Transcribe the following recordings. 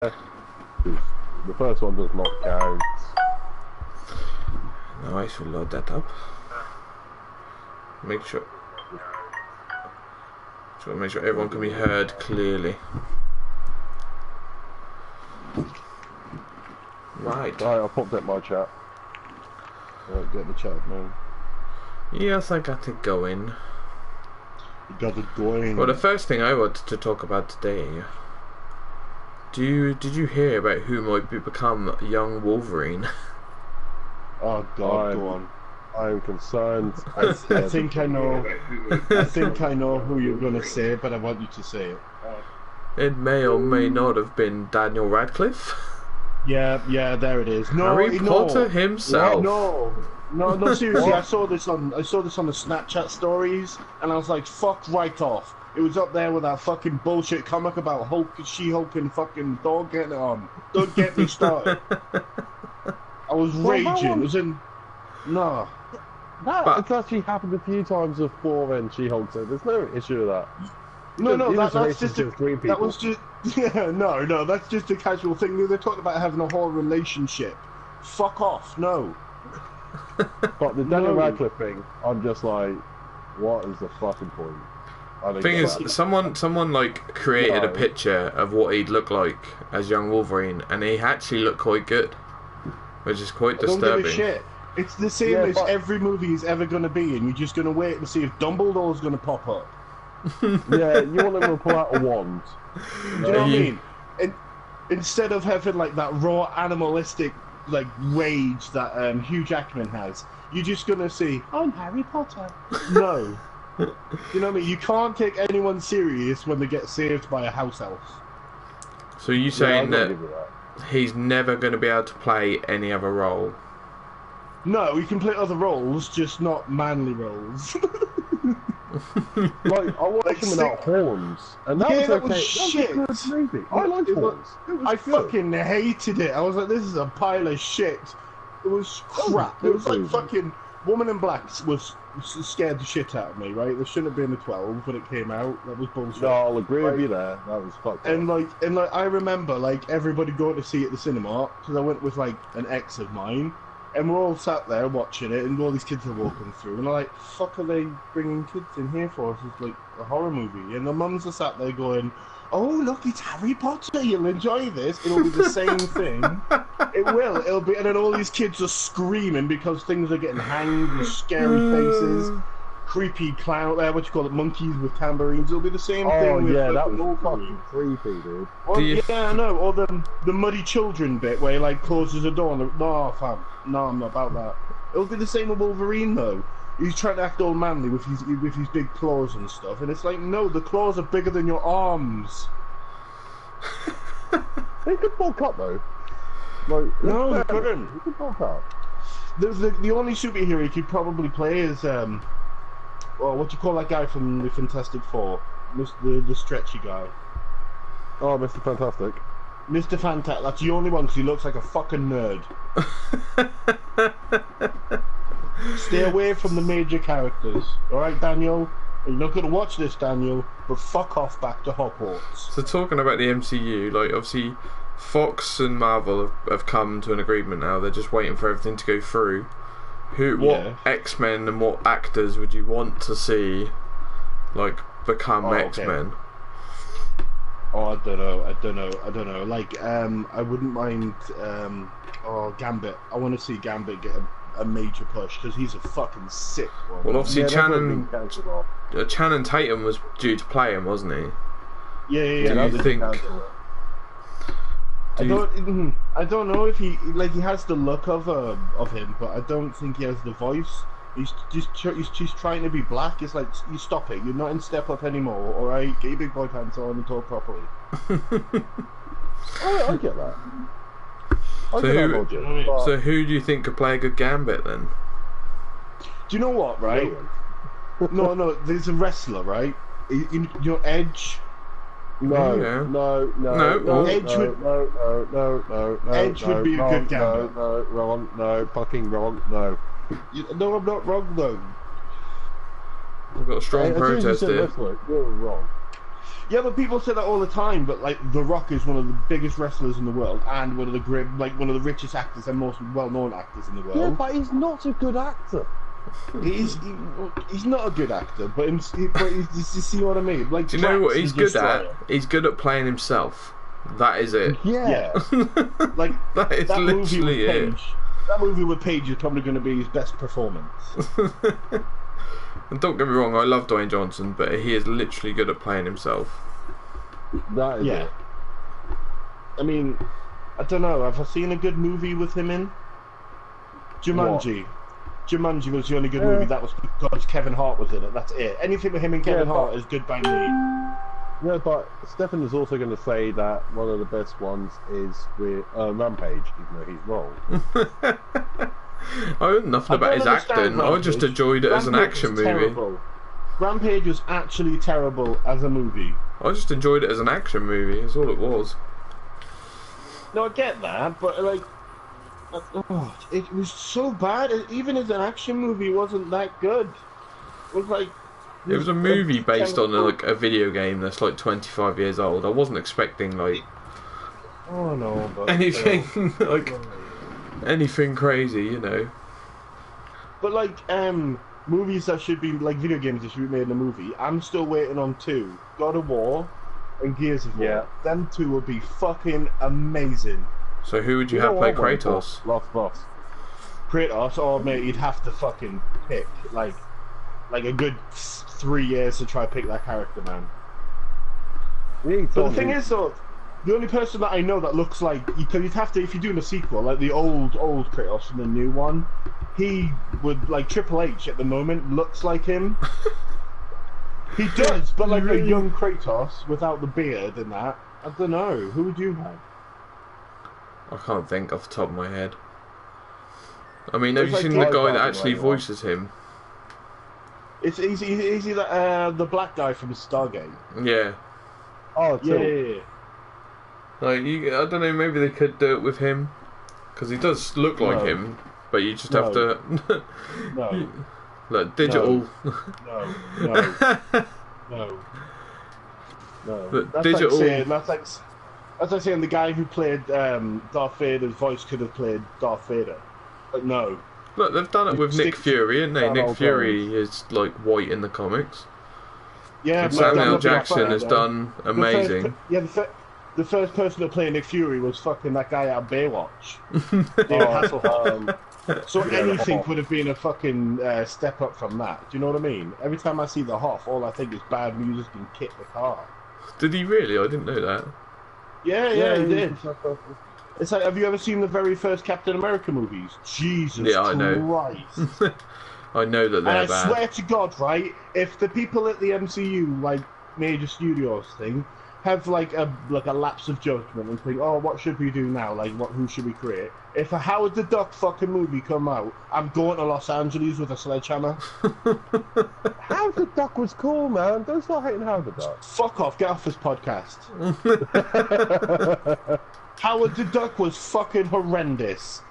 The first one does not count. Now I should load that up. Make sure. Make sure everyone can be heard clearly. Right. I popped up my chat. Get the chat, man. Yes, I got it going. You got it going. Well, the first thing I wanted to talk about today. Did you hear about who might become young Wolverine? Oh God, go on. I am concerned. I think I know. I think I know who you're gonna say, but I want you to say it. It may or may not have been Daniel Radcliffe. Yeah, there it is. No, Harry Potter himself. No, seriously. I saw this on the Snapchat stories, and I was like, "Fuck right off." It was up there with that fucking bullshit comic about Hulk, She-Hulk, and fucking Thor getting it on. Don't get me started. I was raging. It was in. No. It's actually happened a few times before when She-Hulk said there's no issue with that. No, that's just that was just no, that's just a casual thing. They're talking about having a whole relationship. Fuck off, no. But the Daniel Radcliffe thing, I'm just like, what is the fucking point? The thing is, someone like created a picture of what he'd look like as young Wolverine, and he actually looked quite good, which is quite disturbing. Don't give a shit. It's the same as every movie he's ever going to be, and you're just going to wait and see if Dumbledore's going to pop up. Yeah, you want him to pull out a wand. Do you know what I mean? And instead of having like that raw animalistic like rage that Hugh Jackman has, you're just going to see, I'm Harry Potter. No. You know what I mean? You can't take anyone serious when they get saved by a house elf. So you saying that he's never going to be able to play any other role? No, he can play other roles, just not manly roles. Like, I watched him without horns, and that was shit. That was a good movie. I liked horns. I fucking hated it. I was like, this is a pile of shit. It was crap. It was like fucking Woman in Black was scared the shit out of me, right? There shouldn't have been a 12 when it came out. That was bullshit. No, I'll agree with you there. That was fucked up. And like, I remember like everybody going to see it at the cinema because I went with like an ex of mine, and we're all sat there watching it, and all these kids are walking through, and I'm like, "Fuck, are they bringing kids in here for? It's like a horror movie." And the mums are sat there going, "Oh, look, it's Harry Potter. You'll enjoy this. It'll be the same thing. It will. It'll be." And then all these kids are screaming because things are getting hanged with scary faces, creepy clown. What you call it? Monkeys with tambourines. It'll be the same thing. Oh with yeah, that was fucking creepy, dude. Well, yeah, I know. Or the muddy children bit where he like closes a door. And no, fam. No, I'm not about that. It'll be the same with Wolverine though. He's trying to act all manly with his big claws and stuff, and it's like, no, the claws are bigger than your arms. He could bulk up though. Like, no, he couldn't. He could bulk up. The only superhero he could probably play is what do you call that guy from the Fantastic Four? The stretchy guy. Oh, Mr. Fantastic. Mr. Fantastic. That's the only one because he looks like a fucking nerd. Stay away from the major characters. Alright, Daniel? You're not going to watch this, Daniel, but fuck off back to Hogwarts. So talking about the MCU, like obviously Fox and Marvel have come to an agreement now. They're just waiting for everything to go through. What X-Men and what actors would you want to see like become X-Men? Oh, I don't know. Like, I wouldn't mind, Gambit. I want to see Gambit get a major push, because he's a fucking sick one. Well, obviously Channing Tatum was due to play him, wasn't he? Yeah. Do you think... I don't know if he has the look of him, but I don't think he has the voice. He's just trying to be black. It's like, you stop it. You're not in Step Up anymore. All right, get your big boy pants on and talk properly. I get that. So who do you think could play a good Gambit then? Do you know what? Right? No. There's a wrestler, right? You know Edge. No. Edge would be a good Gambit. No, wrong. No, fucking wrong. No. No, I'm not wrong though. I've got a strong protest here. You're wrong. Yeah, but people say that all the time. But like, The Rock is one of the biggest wrestlers in the world, and one of the one of the richest actors and most well-known actors in the world. Yeah, but he's not a good actor. He's not a good actor, but you see what I mean? Like, do you know what he's good at? He's good at playing himself. That is it. Yeah. Like that is literally it. That movie with Paige is probably going to be his best performance. And don't get me wrong, I love Dwayne Johnson, but he is literally good at playing himself. That is it. I mean, I don't know. Have I seen a good movie with him in? Jumanji. What? Jumanji was the only good movie. That was because Kevin Hart was in it. That's it. Anything with him and Kevin Hart is good by me. Yeah, but Stefan is also going to say that one of the best ones is with Rampage, even though he's wrong. I heard nothing about his acting. Rampage. I just enjoyed it as an action movie. Terrible. Rampage was actually terrible as a movie. I just enjoyed it as an action movie. That's all it was. No, I get that, but like, it was so bad. Even as an action movie, it wasn't that good. It was like. It was a movie based on a video game that's like 25 years old. I wasn't expecting like but anything like anything crazy, you know. But like movies that should be like video games that should be made in a movie. I'm still waiting on 2, God of War and Gears of War. Yeah. Them 2 would be fucking amazing. So who would you have play Kratos? Last boss. Kratos, or mate, you'd have to fucking pick like a good 3 years to try to pick that character, man. But the thing is, though, the only person that I know that looks like, because you'd have to, if you're doing a sequel, like the old Kratos and the new one, he would, like, Triple H at the moment looks like him. He does, but like a young Kratos without the beard and that. I don't know. Who would you have? I can't think off the top of my head. I mean, have you seen the guy that actually voices him? It's easy that the black guy from Stargate. Yeah. Oh, yeah. Like I don't know. Maybe they could do it with him because he does look like him, but you just have to. No. Look, digital. No. But That's digital. That's like saying the guy who played Darth Vader's voice could have played Darth Vader, but no. Look, they've done it with Nick Fury, haven't they? Nick Fury is like white in the comics. Yeah, and Samuel Jackson has done amazing. The first person to play Nick Fury was fucking that guy out of Baywatch. So anything could have been a fucking step up from that. Do you know what I mean? Every time I see the Hoff, all I think is bad music and Kit the car. Did he really? I didn't know that. Yeah, he did. It's like, have you ever seen the very first Captain America movies? Jesus Christ. I know. I know that they're bad. I swear to God, right, if the people at the MCU, like, major studios thing, have, like a lapse of judgment and think, oh, what should we do now? Like, who should we create? If a Howard the Duck fucking movie come out, I'm going to Los Angeles with a sledgehammer. Howard the Duck was cool, man. Don't start hating Howard the Duck. Fuck off. Get off this podcast. Howard the Duck was fucking horrendous.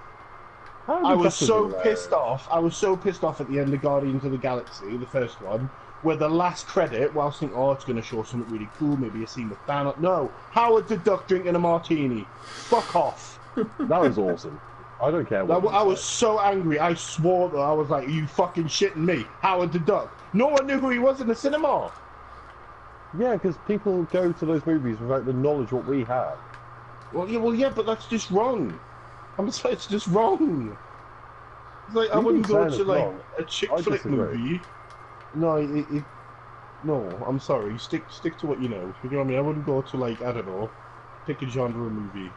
I was so pissed off. I was so pissed off at the end of Guardians of the Galaxy, the first one, where the last credit, whilst thinking, oh, it's going to show something really cool, maybe a scene with Thanos. No, Howard the Duck drinking a martini. Fuck off. That was awesome. I don't care what I was so angry. I swore that I was like, you fucking shitting me. Howard the Duck. No one knew who he was in the cinema. Yeah, because people go to those movies without the knowledge what we have. Well, yeah, but that's just wrong. I'm sorry, it's just wrong. It's like, I wouldn't go to like a chick flick movie. No, no, I'm sorry. Stick to what you know. You know what I mean? I wouldn't go to like, I don't know, pick a genre movie,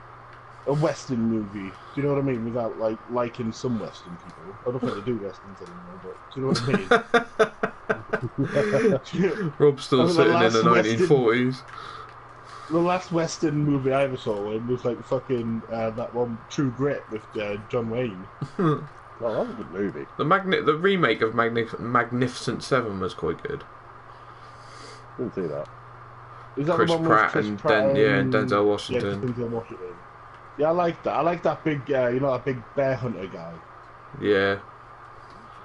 a Western movie. Do you know what I mean? Without like liking some Western people. I don't think they do Westerns anymore, but do you know what I mean? Rob's still sitting in the 1940s. The last Western movie I ever saw was like fucking that one, True Grit, with John Wayne. Oh, that was a good movie. The remake of Magnificent Seven was quite good. Didn't see that. Is that Chris the one Pratt with and Yeah, Denzel Washington. Denzel Washington. Yeah, I like that. I like that big, that big bear hunter guy. Yeah.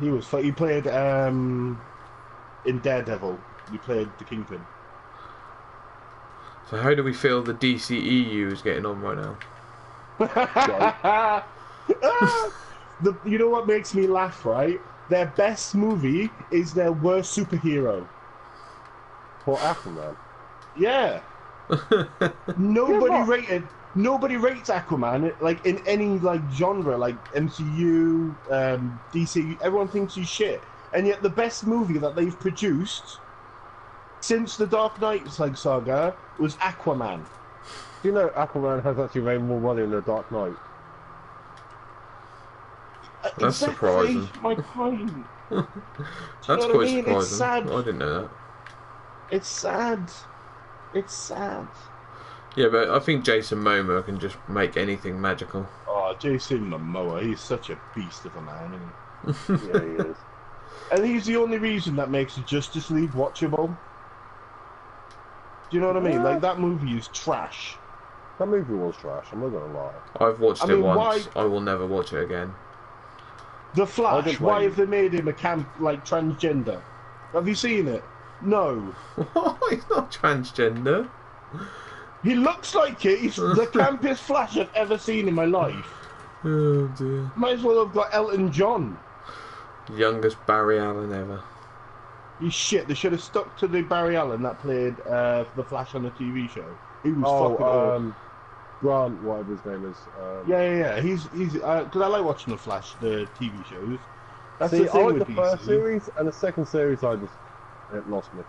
He played in Daredevil. He played the Kingpin. So how do we feel the DCEU is getting on right now? You know what makes me laugh, right? Their best movie is their worst superhero. For Aquaman. Yeah. Nobody rates Aquaman like in any like genre, like MCU, DC. Everyone thinks he's shit, and yet the best movie that they've produced since the Dark Knight saga was Aquaman. Do you know Aquaman has actually made more money than the Dark Knight? That's surprising. My point. That's quite surprising. It's sad. I didn't know that. It's sad. It's sad. Yeah, but I think Jason Momoa can just make anything magical. Oh, Jason Momoa, he's such a beast of a man, isn't he? Yeah, he is. And he's the only reason that makes the Justice League watchable. Do you know what I mean? Like, that movie is trash. That movie was trash, I'm not gonna lie. I've watched it once. I will never watch it again. The Flash, why have they made him a transgender? Have you seen it? No. He's not transgender. He looks like it. He's the campest Flash I've ever seen in my life. Oh dear. Might as well have got Elton John. Youngest Barry Allen ever. He's shit. They should have stuck to the Barry Allen that played the Flash on the TV show. He was fucking old. Grant, whatever his name is. Yeah. He's because I like watching the Flash, the TV shows. That's See, the thing I like with the DC. first series, and the second series it lost me.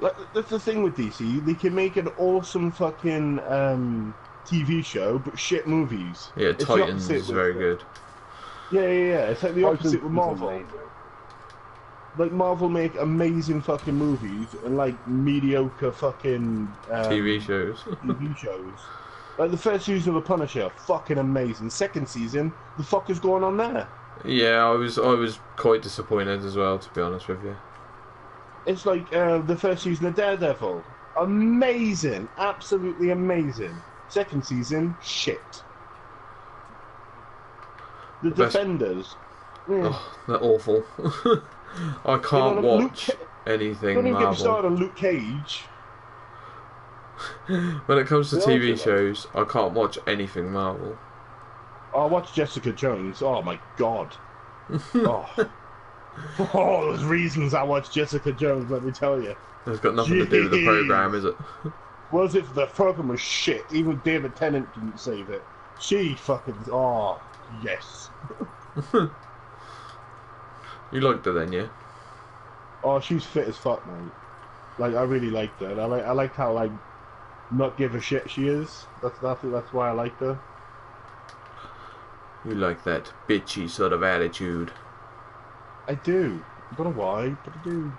Like, that's the thing with DC. They can make an awesome fucking TV show, but shit movies. Yeah, Titans is very good. Yeah. It's like the opposite with Marvel. Amazing. Like, Marvel make amazing fucking movies and like mediocre fucking TV shows. TV shows. Like the first season of The Punisher, fucking amazing. Second season, the fuck is going on there? Yeah, I was quite disappointed as well, to be honest with you. It's like the first season of Daredevil, amazing, absolutely amazing. Second season, shit. The Defenders. Oh, they're awful. I can't watch anything Don't even get me Marvel. started on Luke Cage. When it comes to TV shows, I can't watch anything Marvel. I watched Jessica Jones. Oh my god. Oh, there's reasons I watched Jessica Jones, let me tell you. It's got nothing to do with the program, is it? Was it? The program was shit. Even David Tennant didn't save it. She fucking... Oh, yes. You liked her then, yeah? Oh, she's fit as fuck, man. Like, I really liked her. And I liked how, like, not give a shit she is. That's why I liked her. You like that bitchy sort of attitude. I do. I don't know why, but I do.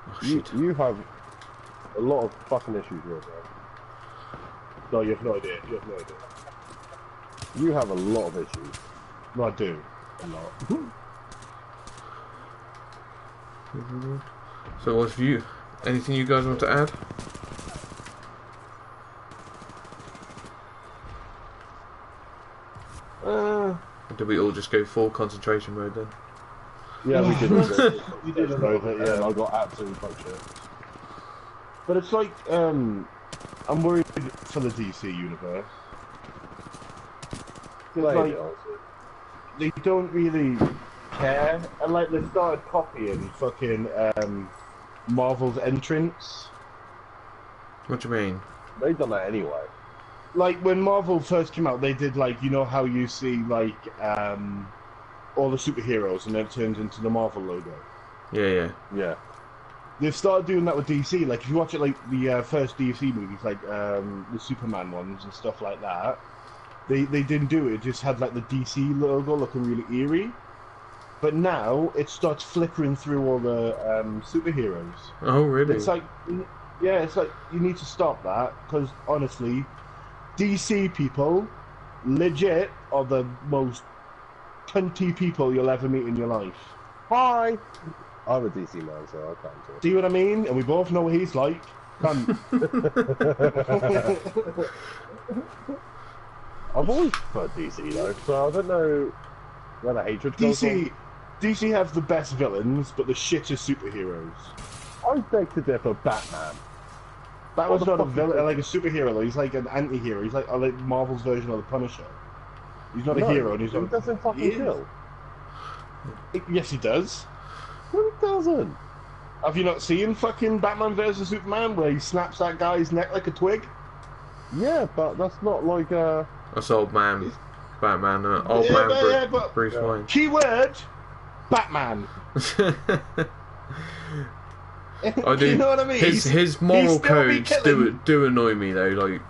Oh, shit. You have a lot of fucking issues with her. No, you have no idea. You have a lot of issues. No, I do. A lot. So what's you? Anything you guys want to add? Or did we all just go full concentration mode then? Yeah, we did. We did a little bit, yeah. I got absolutely fucked shit. But it's like, I'm worried for the DC universe. Like, they don't really care, and like they started copying fucking Marvel's entrance. What do you mean? They've done that anyway. Like when Marvel first came out, they did like, you know how you see like all the superheroes and then it turns into the Marvel logo. Yeah. They've started doing that with DC. Like if you watch it, like the first DC movies, like the Superman ones and stuff like that, they didn't do it. It just had like the DC logo looking really eerie. But now it starts flickering through all the superheroes. Oh, really? It's like, yeah, it's like you need to stop that because honestly, DC people, legit, are the most cunty people you'll ever meet in your life. Hi. I'm a DC man, so I can't talk. See what I mean? And we both know what he's like. Cunt. I've always preferred DC though, so I don't know where the hatred comes from. DC have the best villains, but the shittest superheroes. I beg to differ. Batman. Batman's not a villain, like a superhero. Though. He's like an anti-hero. He's like Marvel's version of the Punisher. He's not a hero. And he's he not. doesn't fucking kill. Yes, he does. No, he doesn't. Have you not seen fucking Batman vs Superman where he snaps that guy's neck like a twig? Yeah, but that's not like a... That's old man Batman. Old man Bruce Wayne. Keyword, Batman. I do. You know what I mean? His moral codes do annoy me though. Like,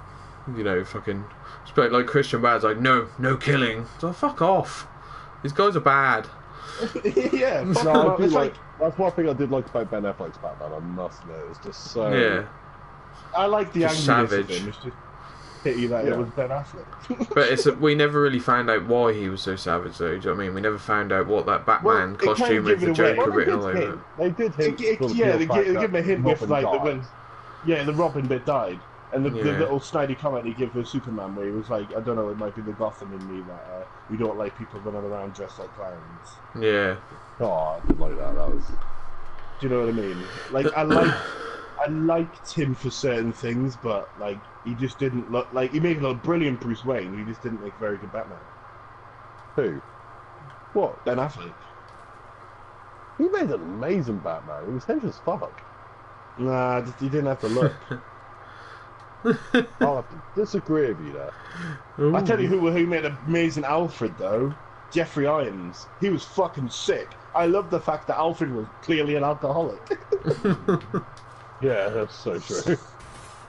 you know, fucking... Like Christian Bale's like, no killing. So fuck off. These guys are bad. Yeah, no, that's one thing I did like about Ben Affleck's Batman, I must admit. It was just so... Yeah. I like the angriness savage. of him. It's just pity that it was Ben Affleck. But we never really found out why he was so savage, though. Do you know what I mean? We never found out what that Batman costume with the Joker written all over it. They did hint. They give him a hint with like the Robin bit died. And the little snidey comment he gave with Superman where he was like, I don't know, it might be the Gotham in me that we don't like people running around dressed like clowns. Yeah. Oh, I did like that. That was... Do you know what I mean? Like, I liked him for certain things, but like he just didn't look like he made a brilliant Bruce Wayne. He just didn't make a very good Batman. Who? What? Ben Affleck. He made an amazing Batman. He was hench as fuck. Nah, he didn't have to look. I'll have to disagree with you there. I tell you who made an amazing Alfred though. Jeffrey Irons. He was fucking sick. I love the fact that Alfred was clearly an alcoholic. Yeah, that's so true.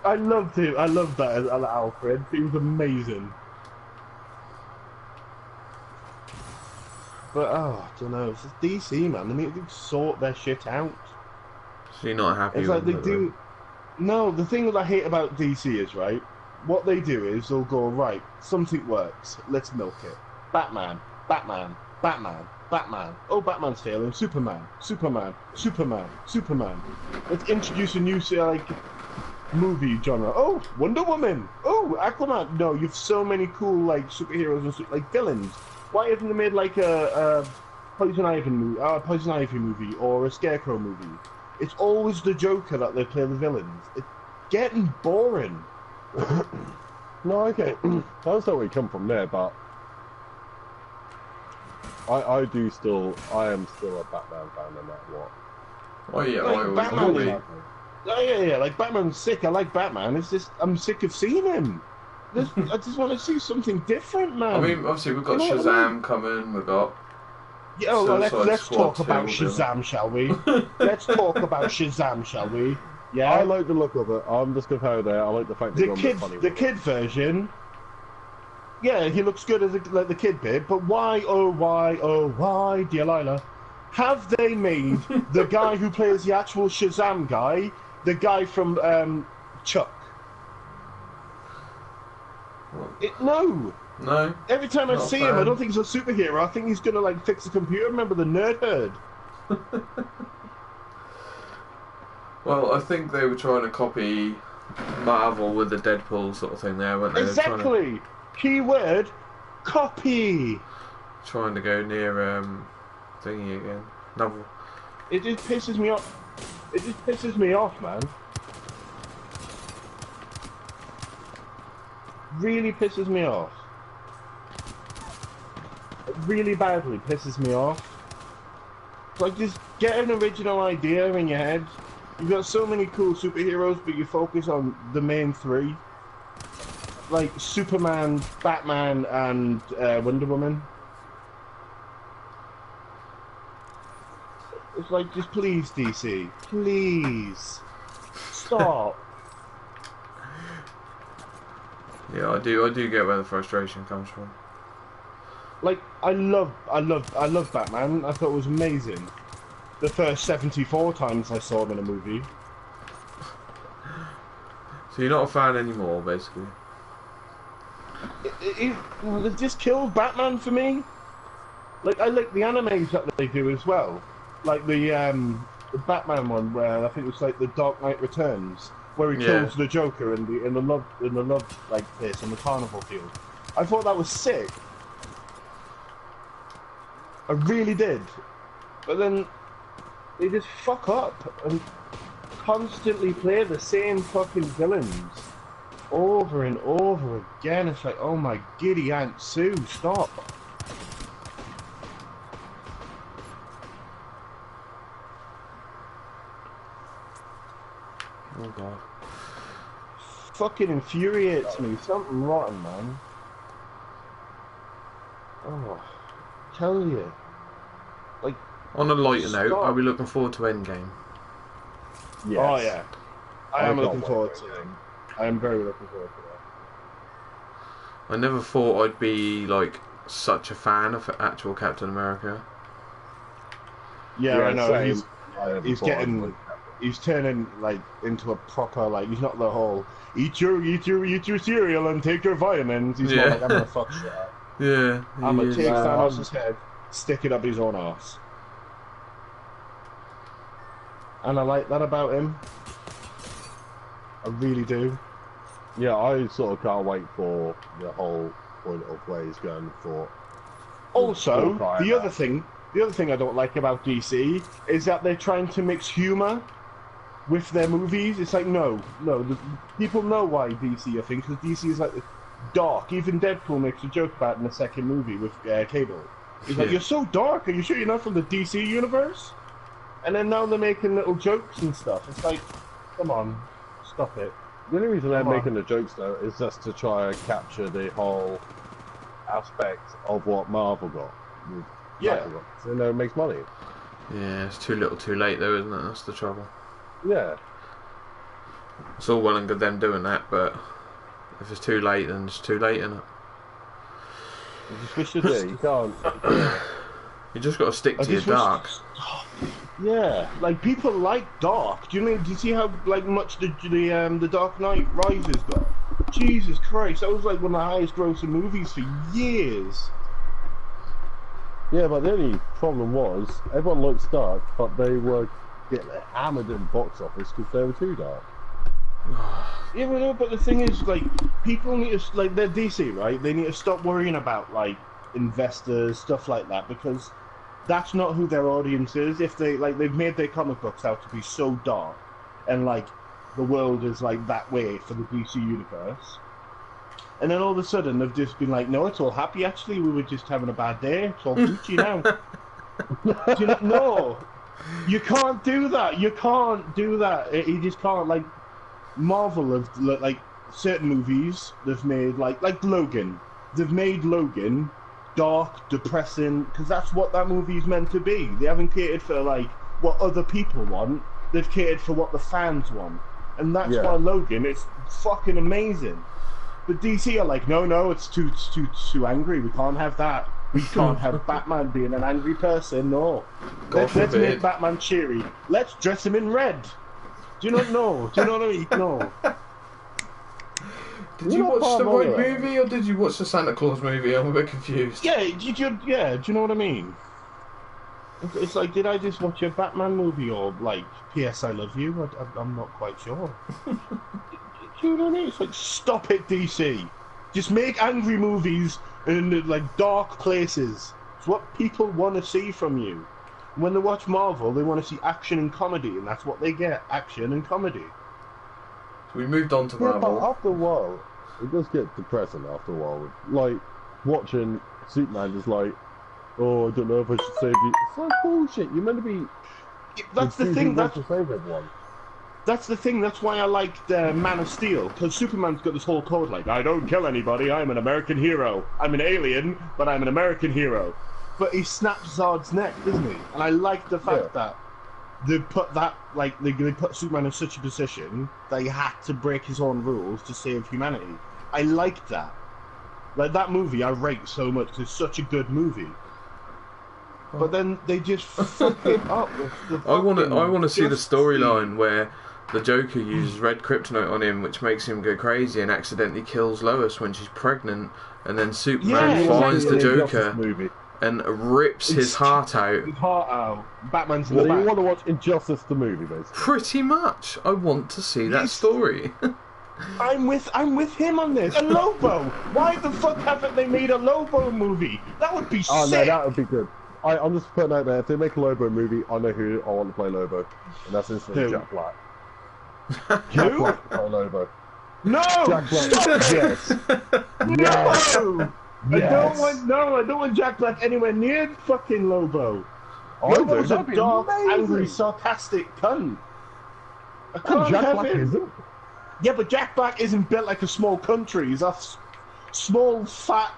I loved him. I loved that as Alfred. He was amazing. But I don't know. It's just DC, man. They need to sort their shit out. So you're not happy it's with like they it, do. No, the thing that I hate about DC is, right, what they do is they'll go, right, something works, let's milk it. Batman, Batman, Batman, Batman. Oh, Batman's failing. Superman, Superman, Superman, Superman. Let's introduce a new, movie genre. Oh, Wonder Woman. Oh, Aquaman. No, you've so many cool, superheroes and, villains. Why haven't they made, a Poison Ivy movie or a Scarecrow movie? It's always the Joker that they play the villains. It's getting boring. No, okay. I understand where you come from there, but I am still a Batman fan no matter what. Oh yeah, I always will be. Yeah, Batman's sick. I like Batman. It's just I'm sick of seeing him. I just want to see something different, man. I mean, obviously we've got Shazam coming. We've got. Yeah, well, let's talk about Shazam, shall we? Let's talk about Shazam, shall we? Yeah. I like the look of it. I'm just gonna throw it there. I like the fact that the kid version. Yeah, he looks good as the kid bit, but why, dear Lila, have they made the guy who plays the actual Shazam guy the guy from Chuck? No. No. Every time I see him, I don't think he's a superhero. I think he's gonna fix the computer. Remember the nerd herd? Well, I think they were trying to copy Marvel with the Deadpool sort of thing there, weren't they? Exactly. Keyword: copy. Trying to go near thingy again. Novel. It just pisses me off. It just pisses me off, man. Really pisses me off. It really badly pisses me off. Just get an original idea in your head. You've got so many cool superheroes, but you focus on the main three. Like Superman, Batman, and Wonder Woman. It's just please, DC. Please. Stop. Yeah, I do get where the frustration comes from. I love Batman. I thought it was amazing. The first 74 times I saw him in a movie. So you're not a fan anymore, basically? They just killed Batman for me. I like the animes that they do as well. The Batman one where I think it was the Dark Knight Returns, where he kills the Joker in the love place on the carnival field. I thought that was sick. I really did. But then they just fuck up and constantly play the same fucking villains over and over again. It's like, oh my giddy Aunt Sue, stop. Oh god. Fucking infuriates me. Something rotten, man. Oh, tell you. Like, on a lighter note, stop. are we looking forward to Endgame? Yes. Oh yeah, I am can't looking wait forward for to it. it. I am very looking forward to that. I never thought I'd be like such a fan of actual Captain America. Yeah, I know. same. He's getting, he's turning like into a proper like. He's not the whole eat your cereal and take your vitamins. He's more like, I'm gonna fuck shit up. Yeah, I'm gonna he take is. Thanos' head, stick it up his own arse. And I like that about him. I really do. Yeah, I sort of can't wait for the whole point of where he's going for. Also, Hawkeye the now. other thing I don't like about DC is that they're trying to mix humor with their movies. It's like, no, people know why DC, I think, because DC is like dark. Even Deadpool makes a joke about it in the second movie with Cable. He's like, you're so dark, are you sure you're not from the DC universe? And then now they're making little jokes and stuff. It's like, come on, stop it. The only reason they're Come on. making the jokes though is just to try and capture the whole aspect of what Marvel got. Yeah. So it makes money. Yeah, it's too little, too late, though, isn't it? That's the trouble. Yeah. It's all well and good them doing that, but if it's too late, then it's too late, isn't it? You just wish you did. You can't. You just got to stick I to your just wish- dark. Yeah, like people like dark. Do you see how like much the Dark Knight Rises got? Jesus Christ, that was like one of the highest grossing movies for years. Yeah, but the only problem was everyone likes dark, but they were getting hammered in box office because they were too dark. Yeah, but the thing is, like, people need to, like, they're DC, right? They need to stop worrying about, like, investors, stuff like that, because that's not who their audience is. If they, like, they've made their comic books out to be so dark, and, like, the world is, like, that way for the DC universe. And then all of a sudden, they've just been like, no, it's all happy, actually, we were just having a bad day, it's all Gucci now. Do you know? No! You can't do that! You can't do that! You just can't, like... Marvel have, like, certain movies they've made, like Logan. They've made Logan dark, depressing, because that's what that movie's meant to be. They haven't catered for, like, what other people want. They've catered for what the fans want. And that's why Logan is fucking amazing. But DC are like, no, it's too angry. We can't have that. We can't have Batman being an angry person, no. Let's make Batman cheery. Let's dress him in red. Do you not know? Do you know what I mean? No. Did you watch the right movie or did you watch the Santa Claus movie? I'm a bit confused. Yeah, do you know what I mean? It's like, did I just watch a Batman movie or, like, P.S. I Love You? I'm not quite sure. Do you know what I mean? It's like, stop it, DC. Just make angry movies in, like, dark places. It's what people want to see from you. When they watch Marvel, they want to see action and comedy, and that's what they get, action and comedy. So we moved on to Yeah, Marvel. but after a while, it does get depressing after a while. Like, watching Superman is like, oh, I don't know if I should save you. It's like bullshit. You're meant to be... That's the thing, to save everyone. That's the thing, that's why I liked Man of Steel, because Superman's got this whole code like, I don't kill anybody, I'm an American hero. I'm an alien, but I'm an American hero. But he snaps Zod's neck, doesn't he? And I like the fact that they put that, like, they put Superman in such a position that he had to break his own rules to save humanity. I like that. Like, that movie I rate so much, 'cause it's such a good movie. But then they just fuck it up with the I want to see the Justice storyline League. where the Joker uses red kryptonite on him, which makes him go crazy and accidentally kills Lois when she's pregnant, and then Superman finds the Joker and rips his heart out. His heart out. Batman's in So the you back. want to watch Injustice the movie, basically? Pretty much. I want to see that story. I'm with him on this. A Lobo. Why the fuck haven't they made a Lobo movie? That would be Oh no, sick. that would be good. I'm just putting out there. If they make a Lobo movie, I know who I want to play Lobo, and that's instantly Who? Jack Black. Jack Who? Black to play Lobo. No! Jack Black. Stop it! Yes. Yes. No! Yes. I don't want Jack Black anywhere near fucking Lobo. I do. Lobo's a That'd be dark, amazing. angry, sarcastic cunt. I And can't Jack have Black him. isn't. Yeah, but Jack Black isn't built like a small country. He's a small, fat,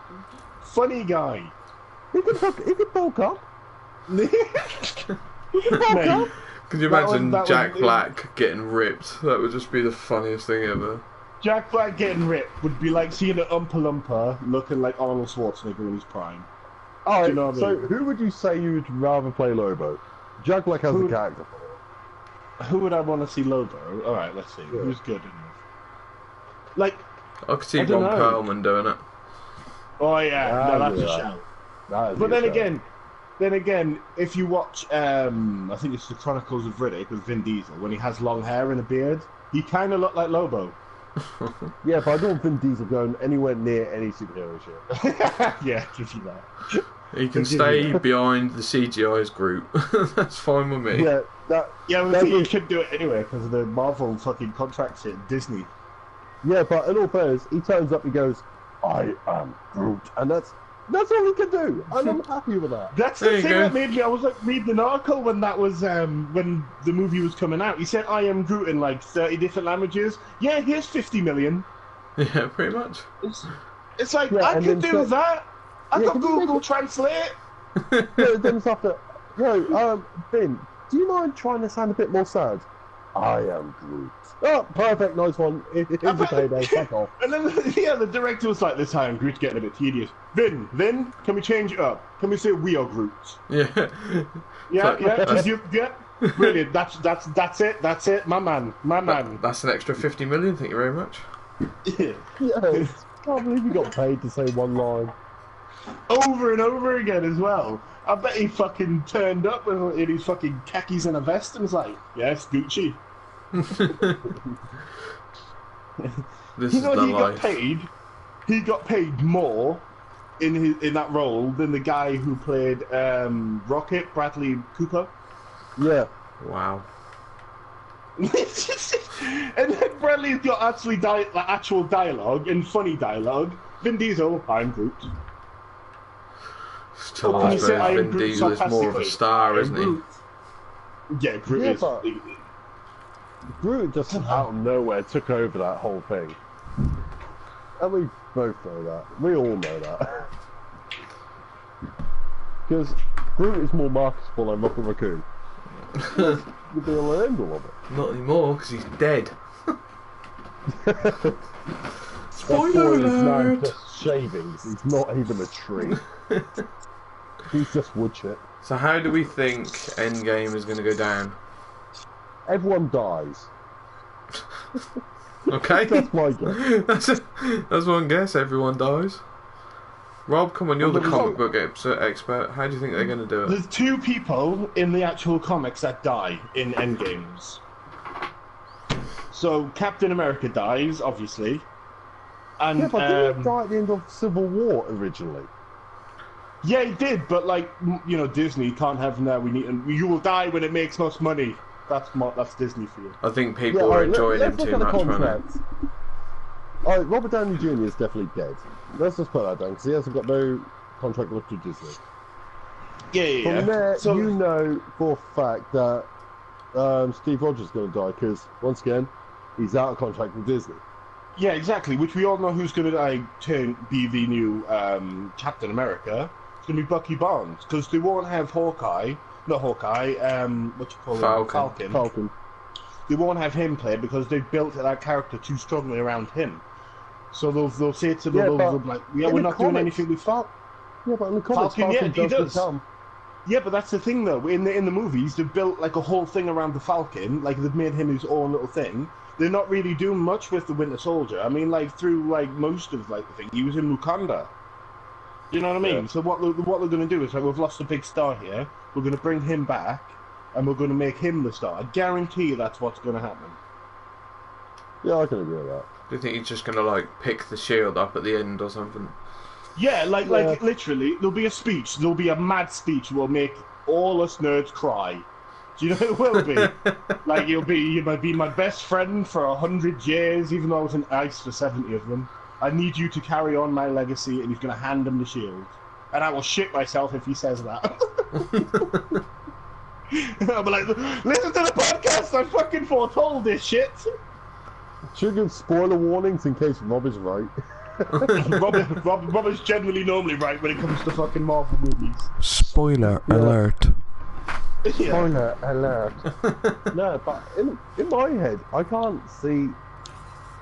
funny guy. He could bulk up. Mate, Could you That imagine was- Jack Black getting ripped? That would just be the funniest thing ever. Jack Black getting ripped would be like seeing an Oompa Loompa looking like Arnold Schwarzenegger in his prime. All right, you know what I so mean? who would you say you'd rather play Lobo? Jack Black has the character for Who would I want to see Lobo? All right, let's see. Yeah. Who's good enough? Like, I could see I don't Ron know. Perlman doing it. oh yeah, no, that's a yeah. shout. That. But then again, if you watch, I think it's the Chronicles of Riddick with Vin Diesel, when he has long hair and a beard, he kind of looked like Lobo. Yeah, but I don't think Diesel going anywhere near any superhero shit. Yeah, give you that. He can stay behind the CGI's group. That's fine with me. Yeah, that. Yeah, we that think he was- should do it anyway because of the Marvel fucking contracts at Disney. Yeah, but in all fairness, he turns up, he goes, "I am Groot," and that's all he can do, and I'm happy with that. That's There the you thing go. that made me. I was like reading an article when that was when the movie was coming out. He said, "I am Groot" in like 30 different languages. Yeah, here's 50 million. Yeah, pretty much. It's like Yeah, I and can then do so- that. I Yeah, got can you make Google it- Translate. Yeah, then stuff that, Ben, do you mind trying to sound a bit more sad? I am Groot. Oh, perfect, nice one. Here's your payday, fuck off. And then yeah, the director was like, "This time Groot's getting a bit tedious." Vin, can we change it up? Can we say we are Groot? Yeah. Yeah, So- yeah, just you, yeah. Brilliant. That's it, my man, That's an extra 50 million, thank you very much. Yeah. Yeah, can't believe you got paid to say one line. Over and over again as well. I bet he fucking turned up in his fucking khakis and a vest and was like, "Yes, Gucci." This You is know, the he life. got paid. He got paid more in that role than the guy who played Rocket, Bradley Cooper. Yeah. Wow. And then Bradley's got actual dialogue and funny dialogue. Vin Diesel, "I'm Groot." Still, Well, I can you say I suppose am Vin Groot Diesel is more of a sarcastically? star, I'm isn't he? Groot. Yeah, Groot Yeah, is. but- Groot just out of nowhere took over that whole thing. And we both know that. We all know that. Because Groot is more marketable than Rocket Raccoon. The be-all and end-all of it. Not anymore, because he's dead. That Spoiler boy is now alert! just shavings. He's not even a tree. He's just wood chip. So how do we think Endgame is going to go down? Everyone dies. Okay? That's my guess. That's one guess, everyone dies. Rob, come on, you're the comic book expert. How do you think they're going to do it? There's two people in the actual comics that die in Endgames. So Captain America dies, obviously, and Yeah, but didn't he die at the end of Civil War originally? yeah, he did. But like, you know, Disney can't have now. We need, and you will die when it makes most money. That's Disney for you. I think people all are right, enjoying him let's look too at the much, aren't contract. Alright, Robert Downey Jr. is definitely dead. Let's just put that down, because he hasn't got no contract left with Disney. Yeah. From there, So you know for a fact that Steve Rogers is going to die, because, once again, he's out of contract with Disney. yeah, exactly. Which we all know who's going to be the new Captain America. It's going to be Bucky Barnes, because they won't have Hawkeye. Not Hawkeye. What you call Falcon. him? Falcon. They won't have him play because they've built that character too strongly around him. So they'll say to Yeah, they'll but like, yeah, in we're the not doing comics- anything with Falcon. Yeah, but in the comics, Falcon, yeah, Falcon he does does. become. Yeah, but that's the thing though. In the movies, they've built like a whole thing around the Falcon. Like they've made him his own little thing. They're not really doing much with the Winter Soldier. I mean, like through like most of like the thing, he was in Wakanda. You know what I mean? Yeah. So what they're going to do is like, we've lost a big star here. We're going to bring him back, and we're going to make him the star. I guarantee that's what's going to happen. Yeah, I can agree with that. Do you think he's just going to, like, pick the shield up at the end or something? Yeah, like literally, there'll be a speech. There'll be a mad speech that will make all us nerds cry. Do you know it will be? Like, you might be my best friend for 100 years, even though I was in ice for 70 of them. I need you to carry on my legacy, and he's going to hand him the shield. And I will shit myself if he says that. I'll be like, listen to the podcast, I fucking foretold this shit. Should give spoiler warnings in case Rob is right. Rob is generally normally right when it comes to fucking Marvel movies. Spoiler alert. Yeah. Spoiler alert. No, but in my head, I can't see.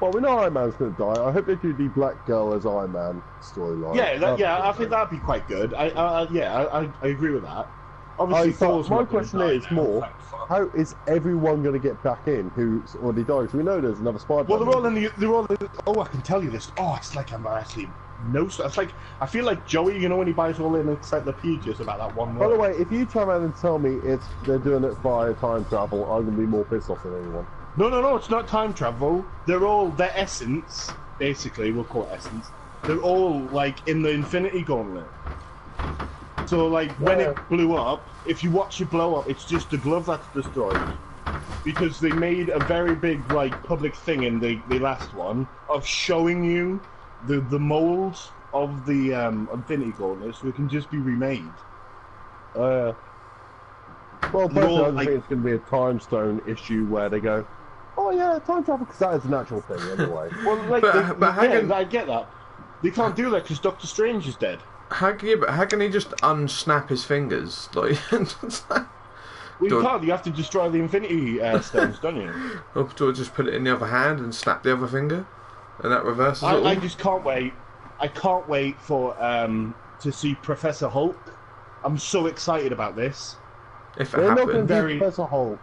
Well, we know Iron Man's going to die. I hope they do the Black Girl as Iron Man storyline. Yeah, I think that'd be quite good. I agree with that. Obviously, Thor's my question is more: how is everyone going to get back in who's already died? Because we know there's another Spider-Man. Well, they're all in. Oh, I can tell you this. Oh, it's like I'm actually it's like I feel like Joey. You know when he buys all in encyclopedias about that one word. By the way, if you turn around and tell me they're doing it via time travel, I'm going to be more pissed off than anyone. No, it's not time travel. They're all their essence, basically. We'll call it essence. They're all like in the Infinity Gauntlet. So, like, when it blew up, if you watch it blow up, it's just the glove that's destroyed. Because they made a very big, like, public thing in the last one of showing you the mold of the Infinity Gauntlet, so it can just be remade. Well, personally, I think it's going to be a time stone issue where they go, oh yeah, time travel, because that is a natural thing anyway. Well, like, I get that. They can't do that because Doctor Strange is dead. How can he just unsnap his fingers? Like, well, you can't. You have to destroy the Infinity Stones, don't you? Or just put it in the other hand and snap the other finger, and that reverses it all? I just can't wait. I can't wait for to see Professor Hulk. I'm so excited about this. If it happens, Professor Hulk.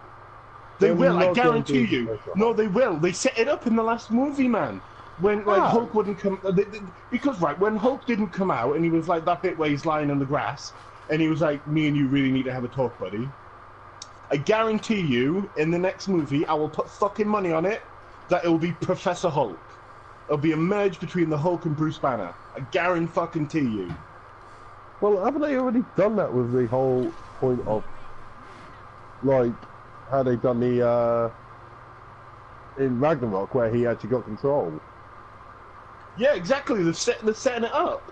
They will. I guarantee you. No, they will. They set it up in the last movie, man. When Hulk wouldn't come, because when Hulk didn't come out and he was like that bit where he's lying on the grass and he was like, "Me and you really need to have a talk, buddy." I guarantee you, in the next movie, I will put fucking money on it that it will be Professor Hulk. It'll be a merge between the Hulk and Bruce Banner. I guarantee you. Well, haven't they already done that with the whole point of, like, how they done the in Ragnarok where he actually got control? Yeah, exactly. They're setting it up.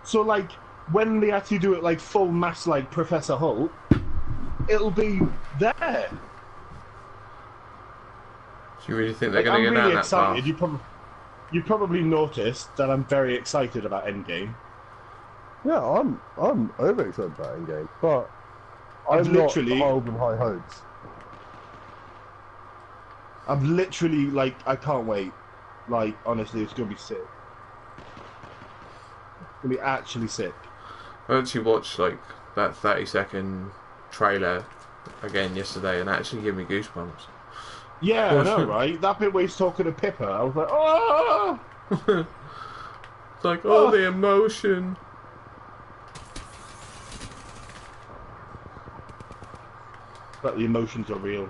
So, like, when they actually do it, like, full mass, like, Professor Hulk, it'll be there. Do you really think they're going to go down that excited. path? You probably noticed that I'm very excited about Endgame. Yeah, I'm over excited about Endgame, but I'm literally not holding high hopes. I'm literally, like, I can't wait. Like, honestly, it's going to be sick. It's going to be actually sick. I actually watched, like, that 30-second trailer again yesterday and actually gave me goosebumps. Yeah, I know, right? That bit where he's talking to Pippa, I was like, oh! It's like, oh, the emotion. But the emotions are real.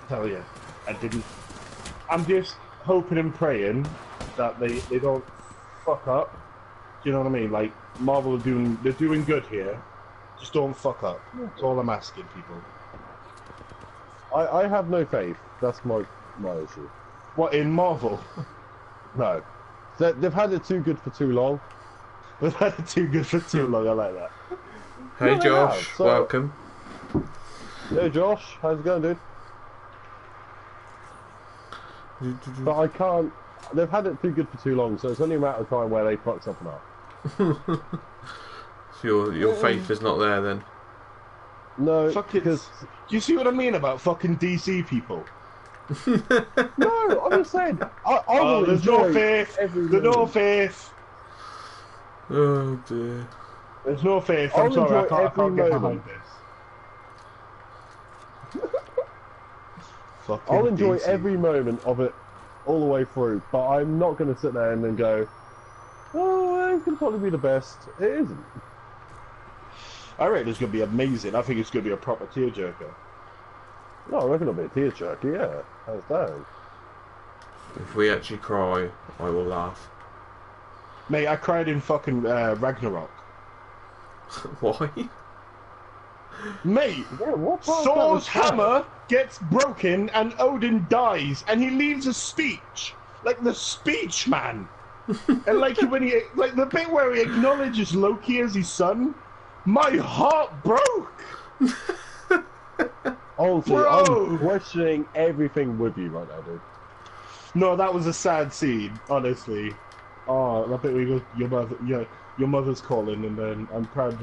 Tell you, I'm just hoping and praying that they don't fuck up. Do you know what I mean? Like, Marvel they're doing good here. Just don't fuck up. That's all I'm asking people. I have no faith. That's my issue. What, in Marvel? No. They've had it too good for too long. They've had it too good for too long, I like that. Hey Josh, welcome. Hey Josh, how's it going, dude? But I can't. They've had it too good for too long, so it's only a matter of time where they fuck something up. So your faith is not there then? No, because do you see what I mean about fucking DC people? No, I'm just saying. There's no faith. There's no faith. Oh dear. There's no faith. I'm sorry, I can't get behind this. I'll enjoy DC. every moment of it all the way through, but I'm not going to sit there and then go, oh, it can probably be the best. It isn't. I reckon it's going to be amazing. I think it's going to be a proper tearjerker. No, I reckon it'll be a tearjerker, yeah. Hands down. If we actually cry, I will laugh. Mate, I cried in fucking Ragnarok. Why? Mate, Yeah, what part of that Thor's was sad? hammer gets broken and Odin dies, and he leaves a speech, like the speech man, and like when he, like the bit where he acknowledges Loki as his son, my heart broke. Honestly, Bro! I'm questioning everything with you right now, dude. No, that was a sad scene, honestly. Oh, that bit where he goes, your mother's calling, and then I'm proud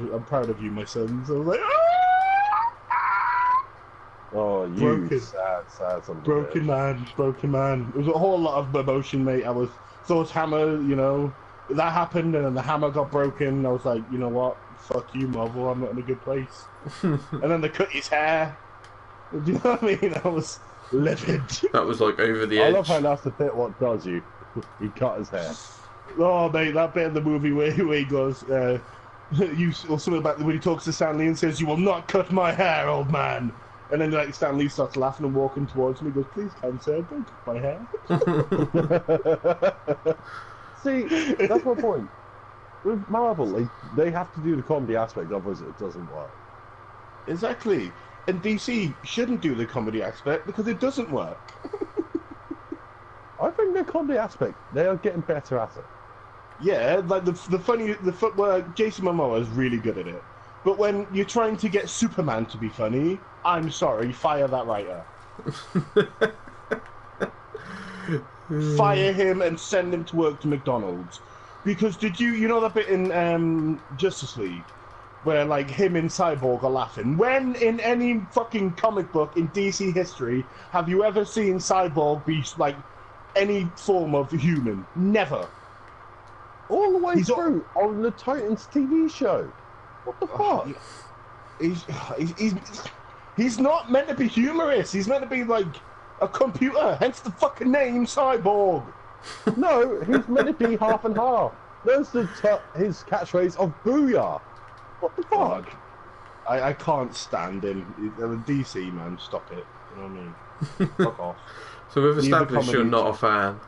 of you, my son. So I was like, Oh, you Broken. sad son of a broken bitch. man. It was a whole lot of emotion, mate. I was Thor's hammer, that happened, and then the hammer got broken. I was like, you know what? Fuck you, Marvel. I'm not in a good place. And then they cut his hair. Do you know what I mean? I was livid. That was like over the I edge. love how that's the bit what does you. He cut his hair. Oh, mate, that bit in the movie where he goes, or something about when he talks to Stan Lee and says, "You will not cut my hair, old man." And then like Stan Lee starts laughing and walking towards him. He goes, "Please, kind sir, don't cut my hair." See, that's my point. With Marvel, they have to do the comedy aspect, otherwise it doesn't work. Exactly. And DC shouldn't do the comedy aspect because it doesn't work. I think the comedy aspect, they are getting better at it. Yeah, like the footwork, Jason Momoa is really good at it. But when you're trying to get Superman to be funny, I'm sorry, fire that writer. Fire him and send him to work to McDonald's. Because you know that bit in Justice League where like him and Cyborg are laughing? When in any fucking comic book in DC history have you ever seen Cyborg be like any form of human? Never. All the way through on the Titans TV show. What the fuck? He's not meant to be humorous. He's meant to be like a computer. Hence the fucking name Cyborg. No, he's meant to be half and half. There's his catchphrase of "Booyah." What the fuck? I can't stand him. DC, man, stop it. You know what I mean? Fuck off. So we've established you're not a fan.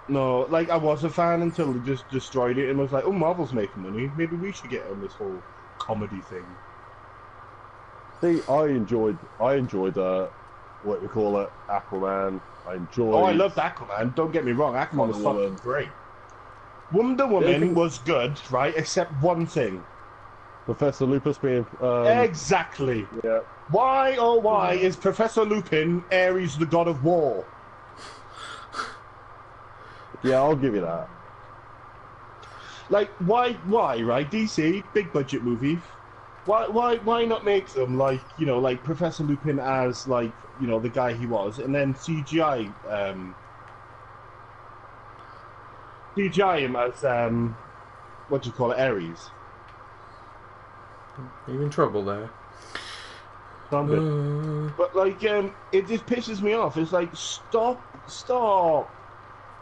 No, like I was a fan until they just destroyed it and was like, "Oh, Marvel's making money. Maybe we should get on this whole comedy thing." See, I enjoyed what we call it, Aquaman. I enjoyed. Oh, I loved Aquaman. Don't get me wrong, Aquaman was fucking great. Wonder Woman was good, right? Except one thing. Professor Lupus being exactly. Yeah. Why is Professor Lupin Ares the god of war? Yeah, I'll give you that. Like, why, right? DC, big budget movie. Why not make them like, like Professor Lupin as like, the guy he was, and then CGI him as what do you call it, Ares? Are you in trouble there? But like, it just pisses me off. It's like, stop.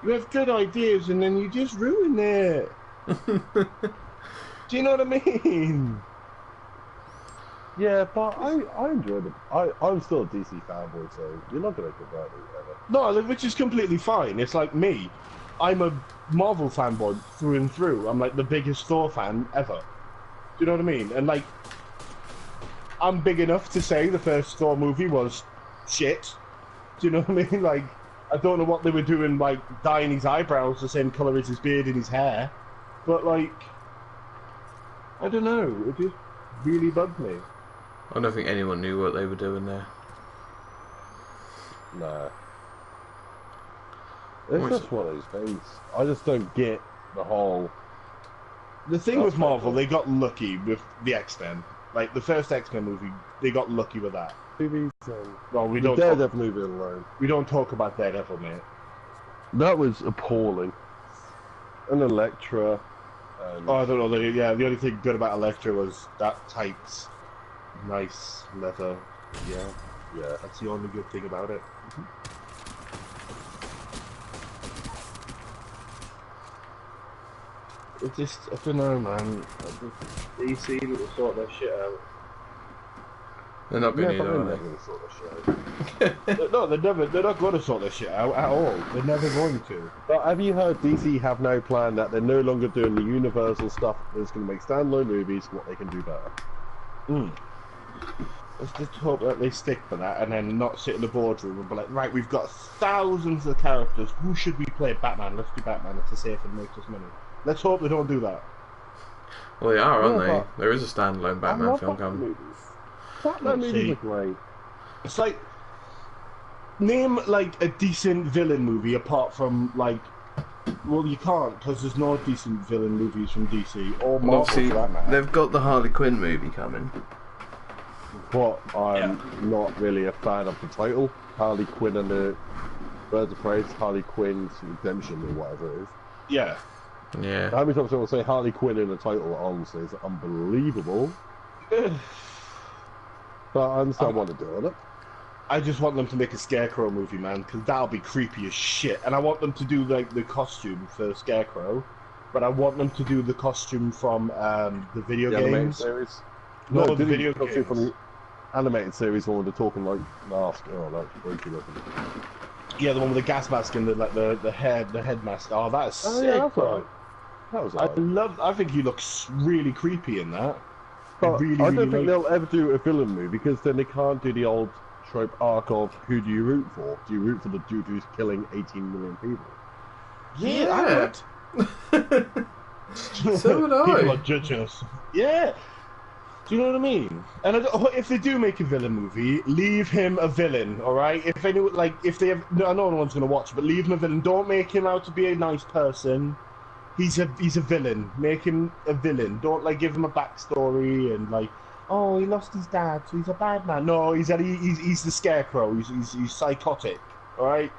You have good ideas and then you just ruin it. Do you know what I mean? Yeah, but I enjoyed it. I'm still a DC fanboy, so you're not going to convert me ever. No, which is completely fine. It's like me. I'm a Marvel fanboy through and through. I'm like the biggest Thor fan ever. Do you know what I mean? And like, I'm big enough to say the first Thor movie was shit. Do you know what I mean? Like, I don't know what they were doing, like dyeing his eyebrows the same colour as his beard and his hair. But like, I don't know. It just really bugged me. I don't think anyone knew what they were doing there. Nah. It's just one of those things. I just don't get the whole... The thing with Marvel, they got lucky with the X-Men. Like, the first X-Men movie, they got lucky with that. movies. Well, we the don't Daredevil movie alone. We don't talk about Daredevil, mate. That was appalling. And Elektra. And... Oh, I don't know. The only thing good about Elektra was that tight, nice leather. Yeah, that's the only good thing about it. It just, I don't know, man. DC will sort their shit out. They're not going to, they're are never they? going to sort their shit out. No, they're not going to sort their shit out at all. They're never going to. But have you heard DC have no plan that they're no longer doing the Universal stuff? They're just going to make standalone movies, what they can do better. Let's just hope that they stick for that and then not sit in the boardroom and be like, right, we've got thousands of characters. Who should we play? Batman. Let's do Batman. It's safe and makes us money. Let's hope they don't do that. Well, they are, aren't Yeah, they? There is a standalone Batman film coming. Batman movies are great. It's like, name like a decent villain movie apart from like, well, you can't because there's no decent villain movies from DC or Marvel. Obviously, for that matter. they've got the Harley Quinn movie coming. But I'm not really a fan of the title. Harley Quinn and the Birds of Prey, Harley Quinn's Redemption or whatever it is. Yeah. Yeah. How many times I will say Harley Quinn in the title, honestly, is unbelievable. But I understand what they're doing it. I just want them to make a Scarecrow movie, man, because that'll be creepy as shit. And I want them to do like the costume for Scarecrow, but I want them to do the costume from the video games. Series. No, the did video costume games. from the animated series when they're talking like mask. Oh, that's freaky looking. Yeah, the one with the gas mask and the head mask. Oh, that is sick. Yeah, that's bro. right. That was right. I think he looks really creepy in that. But really, I don't really think they'll ever do a villain movie because then they can't do the old trope arc of who do you root for? Do you root for the dude who's killing 18 million people? Yeah, I would. So would I. People are judging us. Yeah. Do you know what I mean? And if they do make a villain movie, leave him a villain, all right? If anyone if they have, no one's gonna watch, but leave him a villain. Don't make him out to be a nice person. He's a villain. Make him a villain. Don't give him a backstory and oh, he lost his dad, so he's a bad man. No, he's the Scarecrow. He's psychotic. All right.